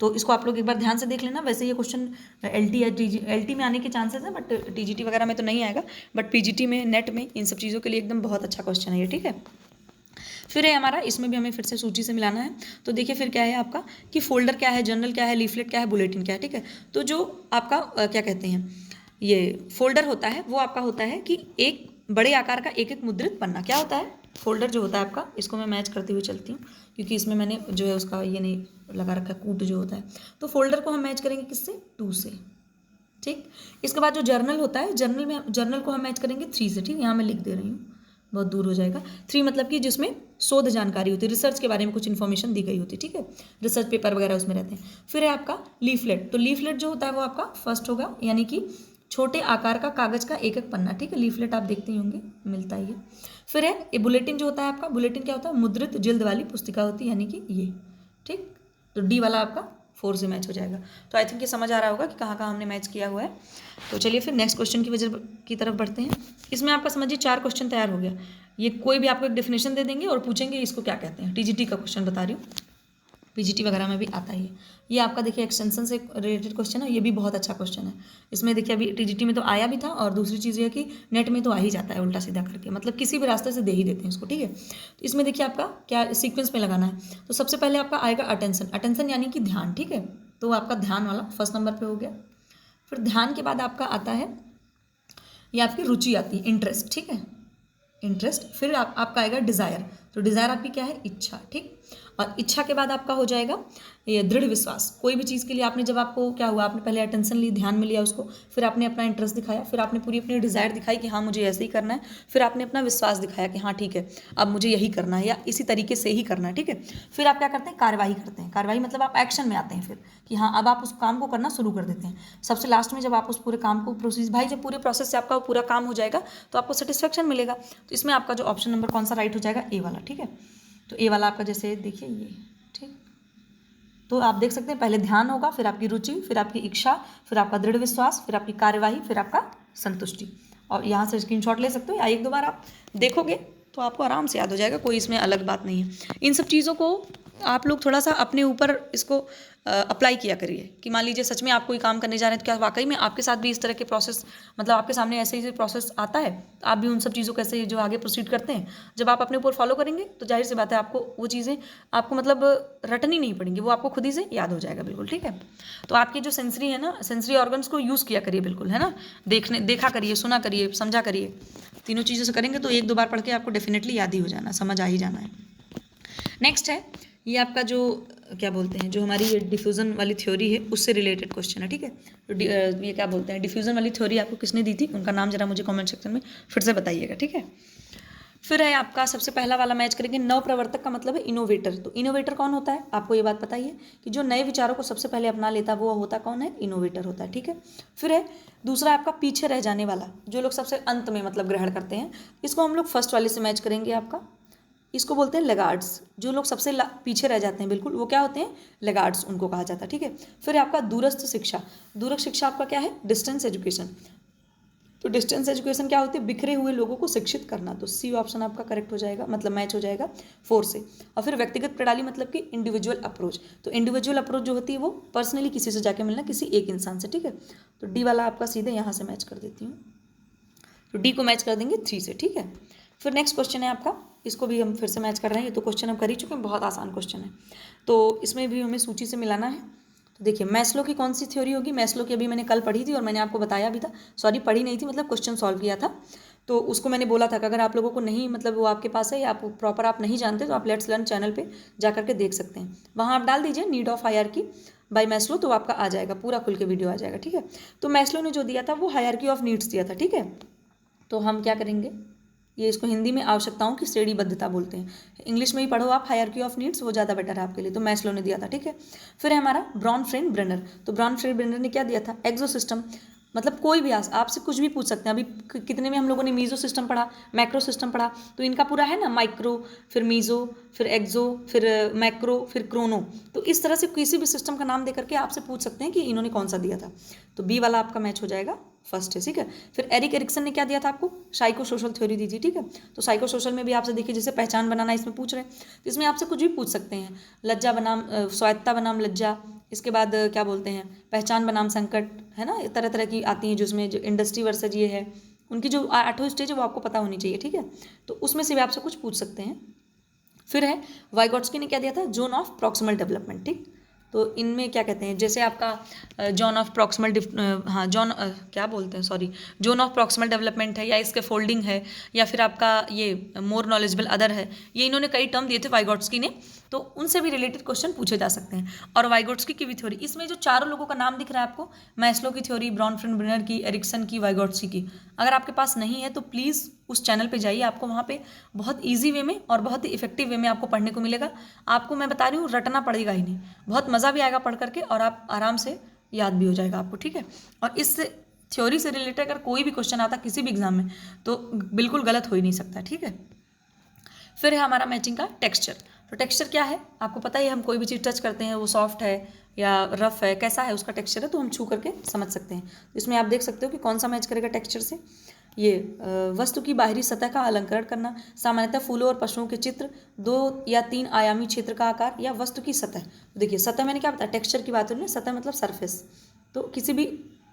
तो इसको आप लोग एक बार ध्यान से देख लेना। वैसे ये क्वेश्चन एलटी में आने के चांसेस हैं, बट टीजीटी वगैरह में तो नहीं आएगा, बट पीजीटी में, नेट में, इन सब चीज़ों के लिए एकदम बहुत अच्छा क्वेश्चन है ये, ठीक है। फिर है हमारा, इसमें भी हमें फिर से सूची से मिलाना है। तो देखिए फिर क्या है आपका कि फोल्डर क्या है, जर्नल क्या है, लीफलेट क्या है, बुलेटिन क्या है, ठीक है। तो जो आपका क्या कहते हैं, ये फोल्डर होता है वो आपका होता है कि एक बड़े आकार का एक एक मुद्रित पन्ना। क्या होता है फोल्डर जो होता है आपका, इसको मैं मैच करते हुए चलती हूँ क्योंकि इसमें मैंने जो है उसका ये नहीं लगा रखा, कूट जो होता है। तो फोल्डर को हम मैच करेंगे किससे, 2 से, ठीक। इसके बाद जो जर्नल होता है, जर्नल को हम मैच करेंगे 3 से, ठीक। यहाँ मैं लिख दे रही हूँ, बहुत दूर हो जाएगा। 3 मतलब कि जिसमें शोध जानकारी होती है, रिसर्च के बारे में कुछ इन्फॉर्मेशन दी गई होती है, ठीक है। रिसर्च पेपर वगैरह उसमें रहते हैं। फिर है आपका लीफलेट। तो लीफलेट जो होता है वो आपका फर्स्ट होगा, यानी कि छोटे आकार का कागज का एक एक पन्ना, ठीक है। लीफलेट आप देखते ही होंगे, मिलता ही है। फिर है ये बुलेटिन जो होता है आपका, बुलेटिन क्या होता है, मुद्रित जिल्द वाली पुस्तिका होती है, यानी कि ये, ठीक। तो डी वाला आपका 4 से मैच हो जाएगा। तो आई थिंक ये समझ आ रहा होगा कि कहाँ कहाँ हमने मैच किया हुआ है। तो चलिए फिर नेक्स्ट क्वेश्चन की तरफ बढ़ते हैं। इसमें आपका समझिए 4 क्वेश्चन तैयार हो गया। ये कोई भी आपको एक डेफिनेशन दे देंगे और पूछेंगे इसको क्या कहते हैं। टीजीटी का क्वेश्चन बता रही हूँ, पीजीटी वगैरह में भी आता ही है। ये आपका देखिए एक्सटेंशन से रिलेटेड क्वेश्चन है, ये भी बहुत अच्छा क्वेश्चन है। इसमें देखिए अभी टीजीटी में तो आया भी था, और दूसरी चीज़ ये है कि नेट में तो आ ही जाता है उल्टा सीधा करके, मतलब किसी भी रास्ते से दे ही देते हैं इसको, ठीक है। तो इसमें देखिए आपका क्या सीक्वेंस में लगाना है। तो सबसे पहले आपका आएगा अटेंशन यानी कि ध्यान, ठीक है। तो आपका ध्यान वाला फर्स्ट नंबर पर हो गया। फिर ध्यान के बाद आपका आता है, ये आपकी रुचि आती है, इंटरेस्ट, ठीक है, इंटरेस्ट। फिर आपका आएगा डिज़ायर। तो डिज़ायर आपकी क्या है, इच्छा, ठीक। और इच्छा के बाद आपका हो जाएगा ये दृढ़ विश्वास। कोई भी चीज़ के लिए आपने, जब आपको क्या हुआ, आपने पहले अटेंशन ली, ध्यान में लिया उसको, फिर आपने अपना इंटरेस्ट दिखाया, फिर आपने पूरी अपनी डिज़ायर दिखाई कि हाँ मुझे ऐसे ही करना है, फिर आपने अपना विश्वास दिखाया कि हाँ ठीक है अब मुझे यही करना है या इसी तरीके से ही करना है, ठीक है। फिर आप क्या करते हैं, कार्यवाही करते हैं। कार्यवाही मतलब आप एक्शन में आते हैं फिर कि हाँ अब आप उस काम को करना शुरू कर देते हैं। सबसे लास्ट में जब आप उस पूरे काम को भाई जब पूरे प्रोसेस से आपका पूरा काम हो जाएगा तो आपको सेटिस्फेक्शन मिलेगा। तो इसमें आपका जो ऑप्शन नंबर कौन सा राइट हो जाएगा, ए वाला, ठीक है। तो ए वाला आपका जैसे देखिए ये, ठीक। तो आप देख सकते हैं पहले ध्यान होगा, फिर आपकी रुचि, फिर आपकी इच्छा, फिर आपका दृढ़ विश्वास, फिर आपकी कार्यवाही, फिर आपका संतुष्टि। और यहाँ से स्क्रीनशॉट ले सकते हो या एक दो बार आप देखोगे तो आपको आराम से याद हो जाएगा, कोई इसमें अलग बात नहीं है। इन सब चीज़ों को आप लोग थोड़ा सा अपने ऊपर इसको अप्लाई किया करिए कि मान लीजिए सच में आप कोई काम करने जा रहे हैं तो क्या वाकई में आपके साथ भी इस तरह के प्रोसेस, मतलब आपके सामने ऐसे ही प्रोसेस आता है, आप भी उन सब चीज़ों को ऐसे जो आगे प्रोसीड करते हैं, जब आप अपने ऊपर फॉलो करेंगे तो जाहिर सी बात है आपको वो चीज़ें आपको मतलब रटनी नहीं पड़ेंगी, वो आपको खुद ही से याद हो जाएगा बिल्कुल, ठीक है। तो आपके जो सेंसरी है ना, सेंसरी ऑर्गन्स को यूज़ किया करिए बिल्कुल, है ना, देखा करिए, सुना करिए, समझा करिए, तीनों चीज़ों से करेंगे तो एक दो बार पढ़ के आपको डेफिनेटली याद ही हो जाना, समझ आ ही जाना है। नेक्स्ट है ये आपका जो क्या बोलते हैं, जो हमारी ये डिफ्यूज़न वाली थ्योरी है उससे रिलेटेड क्वेश्चन है, ठीक है। तो ये क्या बोलते हैं, डिफ्यूज़न वाली थ्योरी आपको किसने दी थी, उनका नाम जरा मुझे कमेंट सेक्शन में फिर से बताइएगा, ठीक है। फिर है आपका सबसे पहला वाला मैच करेंगे, नवप्रवर्तक का मतलब है इनोवेटर। तो इनोवेटर कौन होता है, आपको ये बात पता ही है कि जो नए विचारों को सबसे पहले अपना लेता है वो होता कौन है, इनोवेटर होता है, ठीक है। फिर है दूसरा आपका पीछे रह जाने वाला, जो लोग सबसे अंत में मतलब ग्रहण करते हैं, इसको हम लोग फर्स्ट वाले से मैच करेंगे आपका, इसको बोलते हैं लेगार्ड्स। जो लोग सबसे पीछे रह जाते हैं बिल्कुल, वो क्या होते हैं, लेगार्ड्स उनको कहा जाता है, ठीक है। फिर आपका दूरस्थ शिक्षा, दूरस्थ शिक्षा आपका क्या है, डिस्टेंस एजुकेशन। तो डिस्टेंस एजुकेशन क्या होती है, बिखरे हुए लोगों को शिक्षित करना, तो सी ऑप्शन आपका करेक्ट हो जाएगा, मतलब मैच हो जाएगा 4 से। और फिर व्यक्तिगत प्रणाली मतलब कि इंडिविजुअल अप्रोच, तो इंडिविजुअल अप्रोच जो होती है वो पर्सनली किसी से जाके मिलना, किसी एक इंसान से, ठीक है। तो डी वाला आपका सीधे यहाँ से मैच कर देती हूँ, तो डी को मैच कर देंगे 3 से, ठीक है। फिर नेक्स्ट क्वेश्चन है आपका, इसको भी हम फिर से मैच कर रहे हैं, ये तो क्वेश्चन हम कर ही चुके हैं, बहुत आसान क्वेश्चन है, तो इसमें भी हमें सूची से मिलाना है। तो देखिए मैस्लो की कौन सी थ्योरी होगी, मैस्लो की अभी मैंने कल पढ़ी थी और मैंने आपको बताया भी था, सॉरी पढ़ी नहीं थी, मतलब क्वेश्चन सॉल्व किया था, तो उसको मैंने बोला था कि अगर आप लोगों को नहीं मतलब वो आपके पास है या आप प्रॉपर आप नहीं जानते तो आप लेट्स लर्न चैनल पे जा करके देख सकते हैं, वहाँ आप डाल दीजिए need of hierarchy by Maslow, तो आपका आ जाएगा, पूरा खुल के वीडियो आ जाएगा, ठीक है। तो मैस्लो ने जो दिया था वो हायरार्की ऑफ नीड्स दिया था, ठीक है। तो हम क्या करेंगे, ये इसको हिंदी में आवश्यकताओं की श्रेणीबद्धता बोलते हैं, इंग्लिश में ही पढ़ो आप, हायरार्की ऑफ नीड्स, वो ज़्यादा बेटर है आपके लिए, तो मैस्लो ने दिया था, ठीक है। फिर है हमारा ब्रॉनफ्रेंड ब्रेनर, तो ब्रॉनफ्रेंड ब्रेनर ने क्या दिया था, एक्सो सिस्टम, मतलब कोई भी आपसे कुछ भी पूछ सकते हैं, अभी कितने में हम लोगों ने मीजो सिस्टम पढ़ा, मैक्रो सिस्टम पढ़ा, तो इनका पूरा है ना, माइक्रो, फिर मीजो, फिर एक्सो, फिर मैक्रो, फिर क्रोनो, तो इस तरह से किसी भी सिस्टम का नाम देकर के आपसे पूछ सकते हैं कि इन्होंने कौन सा दिया था, तो बी वाला आपका मैच हो जाएगा फर्स्ट है, ठीक है। फिर एरिक एरिक्सन ने क्या दिया था आपको, साइको सोशल थ्योरी दी थी, ठीक है। तो साइको सोशल में भी आपसे देखिए जैसे पहचान बनाना इसमें पूछ रहे हैं, तो इसमें आपसे कुछ भी पूछ सकते हैं, लज्जा बनाम स्वायत्ता बनाम लज्जा, इसके बाद क्या बोलते हैं, पहचान बनाम संकट, है ना, तरह तरह की आती हैं, जिसमें जो इंडस्ट्री वर्सेज ये है, उनकी जो 8वां स्टेज है वो आपको पता होनी चाहिए, ठीक है। तो उसमें से भी आपसे कुछ पूछ सकते हैं। फिर है वाइगोट्स्की ने क्या दिया था, जोन ऑफ प्रॉक्सिमल डेवलपमेंट, ठीक। तो इनमें क्या कहते हैं, जैसे आपका जॉन ऑफ प्रॉक्सिमल हाँ जॉन क्या बोलते हैं, sorry, zone of proximal development है, या इसके फोल्डिंग है, या फिर आपका ये मोर नॉलेजेबल अदर है, ये इन्होंने कई टर्म दिए थे वाइगोट्स्की ने, तो उनसे भी रिलेटेड क्वेश्चन पूछे जा सकते हैं। और वाइगोट्स्की की भी थ्योरी, इसमें जो चारों लोगों का नाम दिख रहा है आपको, मैस्लो की थ्योरी, ब्रॉनफ्रेंड ब्रेनर की, एरिक्सन की, वाइगोट्स्की की, अगर आपके पास नहीं है तो प्लीज़ उस चैनल पे जाइए, आपको वहाँ पे बहुत ईजी वे में और बहुत ही इफेक्टिव वे में आपको पढ़ने को मिलेगा। आपको मैं बता रही हूँ रटना पड़ेगा ही नहीं, बहुत मज़ा भी आएगा पढ़ करके, और आप आराम से याद भी हो जाएगा आपको, ठीक है। और इस थ्योरी से रिलेटेड अगर कोई भी क्वेश्चन आता किसी भी एग्जाम में तो बिल्कुल गलत हो ही नहीं सकता, ठीक है। फिर है हमारा मैचिंग का टेक्सचर, तो टेक्सचर क्या है आपको पता ही है, हम कोई भी चीज़ टच करते हैं वो सॉफ्ट है या रफ है, कैसा है उसका टेक्सचर है, तो हम छू करके समझ सकते हैं। इसमें आप देख सकते हो कि कौन सा मैच करेगा टेक्सचर से, ये वस्तु की बाहरी सतह का अलंकरण करना, सामान्यतः फूलों और पशुओं के चित्र, 2 या 3 आयामी क्षेत्र का आकार, या वस्तु की सतह। तो देखिए सतह मैंने क्या बताया, टेक्सचर की बात हो रही है, सतह मतलब सरफेस, तो किसी भी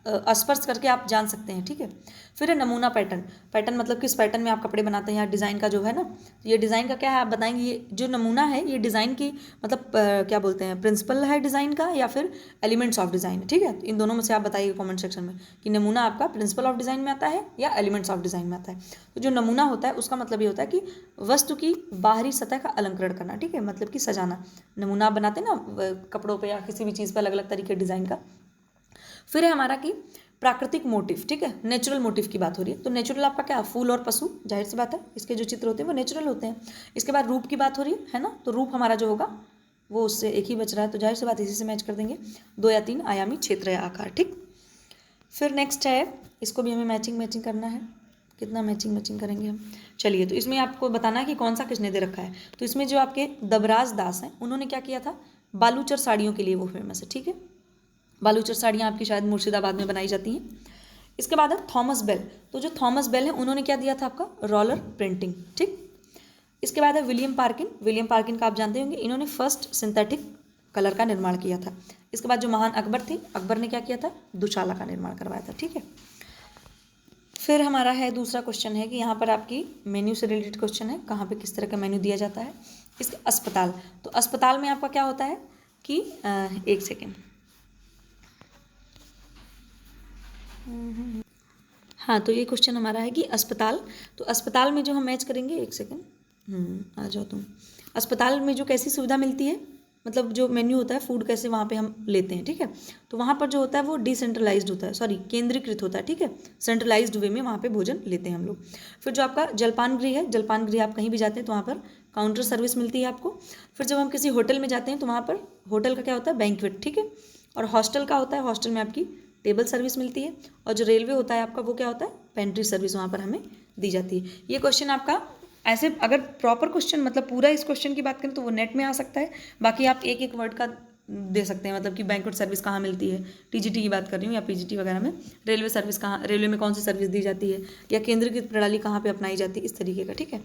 स्पर्श करके आप जान सकते हैं, ठीक है। फिर है नमूना पैटर्न, पैटर्न मतलब किस पैटर्न में आप कपड़े बनाते हैं, या डिज़ाइन का जो है ना, तो ये डिज़ाइन का क्या है आप बताएंगे, ये जो नमूना है ये डिज़ाइन की मतलब क्या बोलते हैं, प्रिंसिपल है डिज़ाइन का या फिर एलिमेंट्स ऑफ डिज़ाइन, ठीक है। तो इन दोनों में से आप बताइए कमेंट सेक्शन में कि नमूना आपका प्रिंसिपल ऑफ डिज़ाइन में आता है या एलिमेंट्स ऑफ डिज़ाइन में आता है। तो जो नमूना होता है उसका मतलब ये होता है कि वस्तु की बाहरी सतह का अलंकरण करना, ठीक है, मतलब कि सजाना, नमूना आप बनाते हैं ना कपड़ों पर या किसी भी चीज़ पर अलग अलग तरीके डिज़ाइन का। फिर है हमारा कि प्राकृतिक मोटिव, ठीक है, नेचुरल मोटिव की बात हो रही है, तो नेचुरल आपका क्या, फूल और पशु, जाहिर सी बात है इसके जो चित्र होते हैं वो नेचुरल होते हैं। इसके बाद रूप की बात हो रही है ना, तो रूप हमारा जो होगा वो उससे एक ही बच रहा है, तो जाहिर सी बात इसी से मैच कर देंगे, 2 या 3 आयामी क्षेत्र या आकार, ठीक। फिर नेक्स्ट है, इसको भी हमें मैचिंग करना है, कितना मैचिंग करेंगे हम, चलिए। तो इसमें आपको बताना है कि कौन सा किसने दे रखा है, तो इसमें जो आपके दबराज दास हैं उन्होंने क्या किया था, बालूचर साड़ियों के लिए वो फेमस है, ठीक है, बालूचर साड़ियाँ आपकी शायद मुर्शिदाबाद में बनाई जाती हैं। इसके बाद है थॉमस बेल, तो जो थॉमस बेल है उन्होंने क्या दिया था आपका, रोलर प्रिंटिंग, ठीक। इसके बाद है विलियम पार्किन। विलियम पार्किन का आप जानते होंगे, इन्होंने फर्स्ट सिंथेटिक कलर का निर्माण किया था। इसके बाद जो महान अकबर थे, अकबर ने क्या किया था, दुशाला का निर्माण करवाया था। ठीक है, फिर हमारा है दूसरा क्वेश्चन है कि यहाँ पर आपकी मेन्यू से रिलेटेड क्वेश्चन है, कहाँ पे किस तरह का मेन्यू दिया जाता है। इसका अस्पताल, तो अस्पताल में आपका क्या होता है कि एक सेकेंड, हाँ, तो ये क्वेश्चन हमारा है कि अस्पताल, तो अस्पताल में जो हम मैच करेंगे, एक सेकेंड, आ जाओ तुम। अस्पताल में जो कैसी सुविधा मिलती है, मतलब जो मेन्यू होता है फूड कैसे वहाँ पे हम लेते हैं। ठीक है, तो वहाँ पर जो होता है वो डिसेंट्रलाइज्ड होता है, सॉरी केंद्रीकृत होता है। ठीक है, सेंट्रलाइज्ड वे में वहाँ पे भोजन लेते हैं हम लोग। फिर जो आपका जलपान गृह है, जलपान गृह आप कहीं भी जाते हैं तो वहाँ पर काउंटर सर्विस मिलती है आपको। फिर जब हम किसी होटल में जाते हैं तो वहाँ पर होटल का क्या होता है, बैंक्वेट। ठीक है, और हॉस्टल का होता है, हॉस्टल में आपकी टेबल सर्विस मिलती है। और जो रेलवे होता है आपका, वो क्या होता है, पेंट्री सर्विस वहाँ पर हमें दी जाती है। ये क्वेश्चन आपका ऐसे, अगर प्रॉपर क्वेश्चन मतलब पूरा इस क्वेश्चन की बात करें तो वो नेट में आ सकता है, बाकी आप एक एक वर्ड का दे सकते हैं, मतलब कि बैंक्वेट सर्विस कहाँ मिलती है, टीजीटी की बात कर रही हूँ या पीजीटी वगैरह में, रेलवे सर्विस कहाँ, रेलवे में कौन सी सर्विस दी जाती है, या केंद्रीकृत प्रणाली कहाँ पे अपनाई जाती है, इस तरीके का। ठीक है,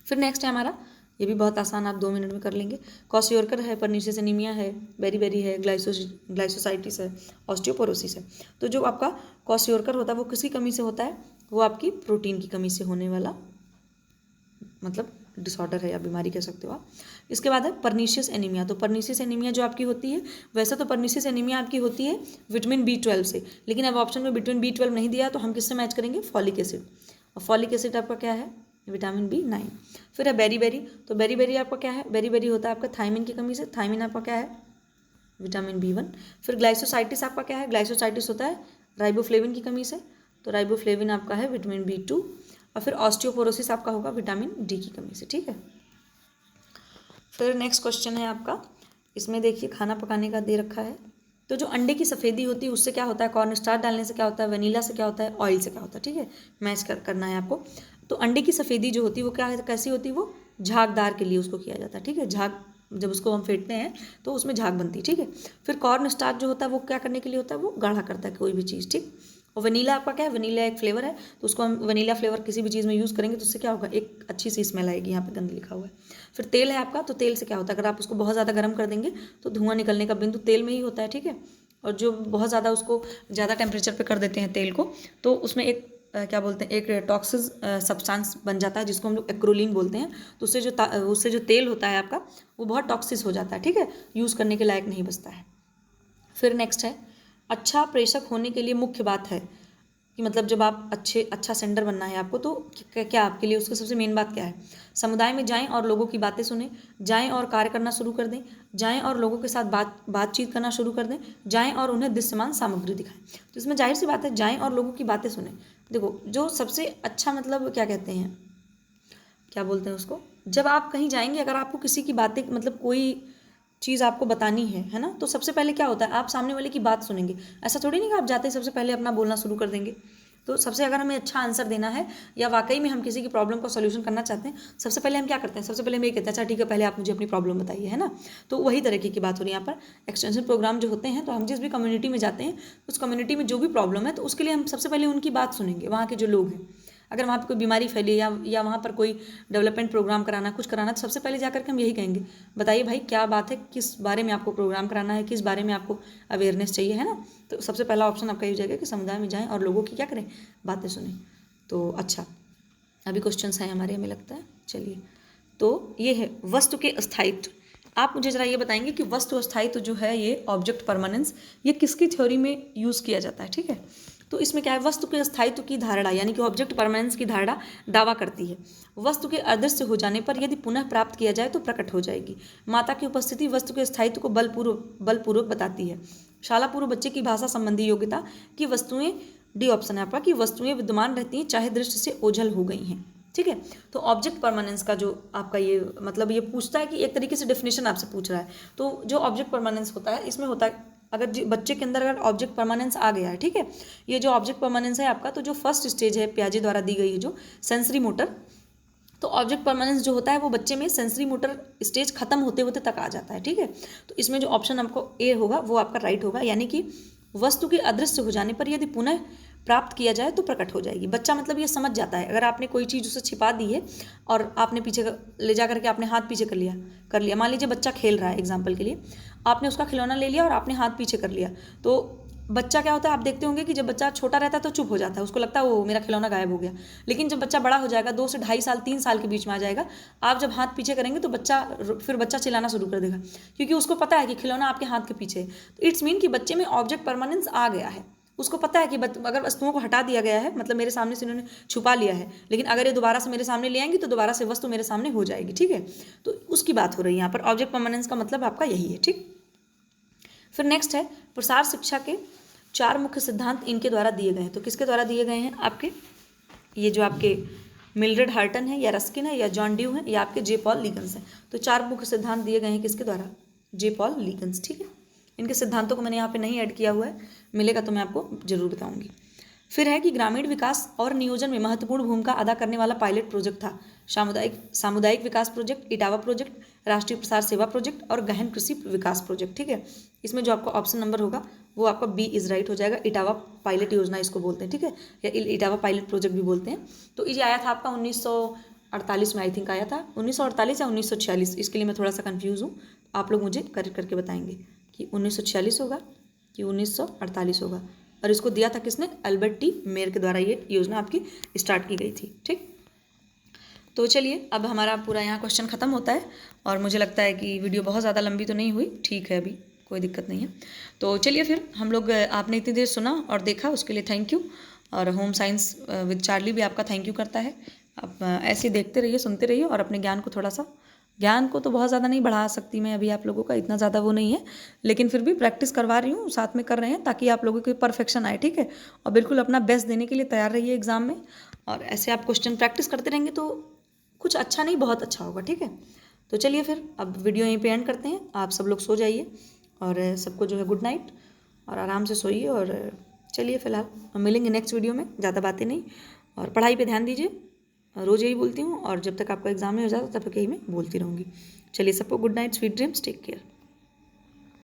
फिर नेक्स्ट है हमारा, ये भी बहुत आसान, आप 2 मिनट में कर लेंगे। क्वाशियोरकर है, परनीशियस एनीमिया है, बेरी है, ग्लाइसोसाइटिस है, ऑस्टियोपोरोसिस है। तो जो आपका क्वाशियोरकर होता है वो किसकी कमी से होता है, वो आपकी प्रोटीन की कमी से होने वाला मतलब डिसऑर्डर है या बीमारी कह सकते हो आप। इसके बाद है परनीशियस एनीमिया। तो परनीशियस एनीमिया जो आपकी होती है, वैसे तो परनीशियस एनीमिया आपकी होती है विटामिन B12 से, लेकिन अब ऑप्शन में विटामिन B12 नहीं दिया तो हम किससे मैच करेंगे, फॉलिक एसिड। और फॉलिक एसिड आपका क्या है, विटामिन B9। फिर है बेरी, तो बेरी आपका क्या है, बेरी होता है आपका थायमिन की कमी से, थायमिन आपका क्या है, विटामिन B1। फिर ग्लाइसोसाइटिस आपका क्या है, ग्लाइसोसाइटिस होता है राइबोफ्लेविन की कमी से, तो राइबोफ्लेविन आपका है विटामिन B2। और फिर ऑस्टियोपोरोसिस आपका होगा विटामिन D की कमी से। ठीक है, फिर नेक्स्ट क्वेश्चन है आपका, इसमें देखिए खाना पकाने का दे रखा है। तो जो अंडे की सफ़ेदी होती है उससे क्या होता है, कॉर्न स्टार्च डालने से क्या होता है, वनीला से क्या होता है, ऑयल से क्या होता है। ठीक है, मैच करना है आपको। तो अंडे की सफ़ेदी जो होती है वो क्या है, कैसी होती है, वो झागदार के लिए उसको किया जाता है। ठीक है, झाग जब उसको हम फेंटते हैं तो उसमें झाग बनती है। ठीक है, फिर कॉर्न स्टार्च जो होता है वो क्या करने के लिए होता है, वो गाढ़ा करता है कोई भी चीज़। ठीक, और वनीला आपका क्या है, वनीला एक फ्लेवर है, तो उसको हम वनीला फ्लेवर किसी भी चीज़ में यूज़ करेंगे तो उससे क्या होगा, एक अच्छी सी स्मेल आएगी, यहाँ पे गंध लिखा हुआ है। फिर तेल है आपका, तो तेल से क्या होता है, अगर आप उसको बहुत ज़्यादा गर्म कर देंगे तो धुआं निकलने का बिंदु तेल में ही होता है। ठीक है, और जो बहुत ज़्यादा उसको ज़्यादा टेम्परेचर पे कर देते हैं तेल को, तो उसमें एक क्या बोलते हैं, एक टॉक्सिक सब्सटेंस बन जाता है जिसको हम लोग एक्रोलीन बोलते हैं। तो उससे जो तेल होता है आपका वो बहुत टॉक्सिक हो जाता है। ठीक है, यूज़ करने के लायक नहीं बचता है। फिर नेक्स्ट है, अच्छा प्रेषक होने के लिए मुख्य बात है कि मतलब जब आप अच्छा सेंडर बनना है आपको, तो क्या आपके लिए उसका सबसे मेन बात क्या है, समुदाय में जाएं और लोगों की बातें सुनें, जाएं और कार्य करना शुरू कर दें, जाएं और लोगों के साथ बातचीत करना शुरू कर दें, जाएं और उन्हें दृश्यमान सामग्री दिखाएं। तो इसमें जाहिर सी बात है, जाएं और लोगों की बातें सुनें। देखो, जो सबसे अच्छा मतलब क्या कहते हैं, क्या बोलते हैं उसको, जब आप कहीं जाएंगे, अगर आपको किसी की बातें मतलब कोई चीज़ आपको बतानी है ना, तो सबसे पहले क्या होता है, आप सामने वाले की बात सुनेंगे। ऐसा थोड़ी नहीं कि आप जाते ही सबसे पहले अपना बोलना शुरू कर देंगे। तो सबसे अगर हमें अच्छा आंसर देना है या वाकई में हम किसी की प्रॉब्लम का सॉल्यूशन करना चाहते हैं, सबसे पहले हम क्या करते हैं, सबसे पहले हम ये कहते हैं, अच्छा ठीक है, पहले आप मुझे अपनी प्रॉब्लम बताइए, है ना। तो वही तरीके की बात हो रही है यहाँ पर। एक्सटेंशन प्रोग्राम जो होते हैं, तो हम जिस भी कम्युनिटी में जाते हैं, उस कम्युनिटी में जो भी प्रॉब्लम है, तो उसके लिए हम सबसे पहले उनकी बात सुनेंगे, वहाँ के जो लोग हैं। अगर वहाँ पर कोई बीमारी फैली या वहाँ पर कोई डेवलपमेंट प्रोग्राम कराना, कुछ कराना, तो सबसे पहले जाकर के हम यही कहेंगे, बताइए भाई क्या बात है, किस बारे में आपको प्रोग्राम कराना है, किस बारे में आपको अवेयरनेस चाहिए, है ना। तो सबसे पहला ऑप्शन आपका ये हो जाएगा कि समुदाय में जाएं और लोगों की क्या करें, बातें सुनें। तो अच्छा, अभी क्वेश्चंस हैं हमारे, हमें लगता है। चलिए, तो ये है वस्तु के स्थायित्व। आप मुझे ज़रा ये बताएंगे कि वस्तु स्थायित्व जो है, ये ऑब्जेक्ट परमानेंस, ये किसकी थ्योरी में यूज़ किया जाता है। ठीक है, तो इसमें क्या है, वस्तु के स्थायित्व की धारणा यानी कि ऑब्जेक्ट परमानेंस की धारणा दावा करती है, वस्तु के अदृश्य हो जाने पर यदि पुनः प्राप्त किया जाए तो प्रकट हो जाएगी। माता की उपस्थिति वस्तु के स्थायित्व को बलपूर्वक बताती है। शाला पूर्व बच्चे की भाषा संबंधी योग्यता की वस्तुएं, डी ऑप्शन है आपका, कि वस्तुएं विद्यमान रहती हैं चाहे दृष्टि से ओझल हो गई हैं। ठीक है, तो ऑब्जेक्ट परमानेंस का जो आपका ये मतलब ये पूछता है कि एक तरीके से डेफिनेशन आपसे पूछ रहा है। तो जो ऑब्जेक्ट परमानेंस होता है, इसमें होता है, अगर बच्चे के अंदर अगर ऑब्जेक्ट परमानेंस आ गया है, ठीक है, ये जो ऑब्जेक्ट परमानेंस है आपका, तो जो फर्स्ट स्टेज है पियाजे द्वारा दी गई है जो सेंसरी मोटर, तो ऑब्जेक्ट परमानेंस जो होता है वो बच्चे में सेंसरी मोटर स्टेज खत्म होते होते तक आ जाता है। ठीक है, तो इसमें जो ऑप्शन आपको ए होगा वो आपका राइट होगा, यानी कि वस्तु के अदृश्य हो जाने पर यदि पुनः प्राप्त किया जाए तो प्रकट हो जाएगी। बच्चा मतलब ये समझ जाता है, अगर आपने कोई चीज़ उसे छिपा दी है और आपने पीछे ले जा करके आपने हाथ पीछे कर लिया, मान लीजिए बच्चा खेल रहा है, एग्जाम्पल के लिए आपने उसका खिलौना ले लिया और आपने हाथ पीछे कर लिया, तो बच्चा क्या होता है, आप देखते होंगे कि जब बच्चा छोटा रहता है तो चुप हो जाता है, उसको लगता है वो मेरा खिलौना गायब हो गया। लेकिन जब बच्चा बड़ा हो जाएगा, 2 से 2.5 साल 3 साल के बीच में आ जाएगा, आप जब हाथ पीछे करेंगे तो फिर बच्चा चिल्लाना शुरू कर देगा, क्योंकि उसको पता है कि खिलौना आपके हाथ के पीछे है। तो इट्स मीन कि बच्चे में ऑब्जेक्ट परमानेंस आ गया है, उसको पता है कि अगर वस्तुओं को हटा दिया गया है, मतलब मेरे सामने से इन्होंने छुपा लिया है, लेकिन अगर ये दोबारा से मेरे सामने ले आएंगी तो दोबारा से वस्तु मेरे सामने हो जाएगी। ठीक है, तो उसकी बात हो रही है यहाँ पर, ऑब्जेक्ट परमानेंस का मतलब आपका यही है। ठीक, फिर नेक्स्ट है प्रसार शिक्षा के 4 मुख्य सिद्धांत इनके द्वारा दिए गए हैं। तो किसके द्वारा दिए गए हैं आपके, ये जो आपके मिल्ड्रेड हार्टन है या रस्किन है या जॉन ड्यू है या आपके जे पॉल लीगन्स है। तो 4 मुख्य सिद्धांत दिए गए हैं किसके द्वारा, जे पॉल लीगन्स। ठीक है, इनके सिद्धांतों को मैंने यहाँ पे नहीं ऐड किया हुआ है, मिलेगा तो मैं आपको जरूर बताऊंगी। फिर है कि ग्रामीण विकास और नियोजन में महत्वपूर्ण भूमिका अदा करने वाला पायलट प्रोजेक्ट था सामुदायिक विकास प्रोजेक्ट, इटावा प्रोजेक्ट, राष्ट्रीय प्रसार सेवा प्रोजेक्ट और गहन कृषि विकास प्रोजेक्ट। ठीक है, इसमें जो आपका ऑप्शन नंबर होगा वो आपका बी इज राइट हो जाएगा। इटावा पायलट योजना इसको बोलते हैं। ठीक है, या इटावा पायलट प्रोजेक्ट भी बोलते हैं। तो ये आया था आपका 1948 में, आई थिंक आया था 1948 या 1946, इसके लिए मैं थोड़ा सा कन्फ्यूज़ हूँ, आप लोग मुझे करेक्ट करके बताएंगे कि 1946 होगा कि 1948 होगा। और इसको दिया था किसने, अल्बर्ट टी मेयर के द्वारा ये योजना आपकी स्टार्ट की गई थी। ठीक, तो चलिए अब हमारा पूरा यहाँ क्वेश्चन ख़त्म होता है, और मुझे लगता है कि वीडियो बहुत ज़्यादा लंबी तो नहीं हुई, ठीक है, अभी कोई दिक्कत नहीं है। तो चलिए फिर हम लोग, आपने इतनी देर सुना और देखा उसके लिए थैंक यू, और होम साइंस विद चार्ली भी आपका थैंक यू करता है। आप ऐसे देखते रहिए, सुनते रहिए, और अपने ज्ञान को थोड़ा सा, ज्ञान को तो बहुत ज़्यादा नहीं बढ़ा सकती मैं अभी आप लोगों का, इतना ज़्यादा वो नहीं है, लेकिन फिर भी प्रैक्टिस करवा रही हूँ, साथ में कर रहे हैं ताकि आप लोगों को परफेक्शन आए। ठीक है, और बिल्कुल अपना बेस्ट देने के लिए तैयार रहिए एग्जाम में, और ऐसे आप क्वेश्चन प्रैक्टिस करते रहेंगे तो कुछ अच्छा नहीं बहुत अच्छा होगा। ठीक है, तो चलिए फिर अब वीडियो यहीं पे एंड करते हैं। आप सब लोग सो जाइए, और सबको जो है गुड नाइट, और आराम से सोइए। और चलिए फिलहाल हम मिलेंगे नेक्स्ट वीडियो में, ज़्यादा बातें नहीं, और पढ़ाई पे ध्यान दीजिए, रोज़ यही बोलती हूँ, और जब तक आपका एग्जाम नहीं हो जाता तब तक यही मैं बोलती रहूँगी। चलिए सबको good night, sweet dreams, take care.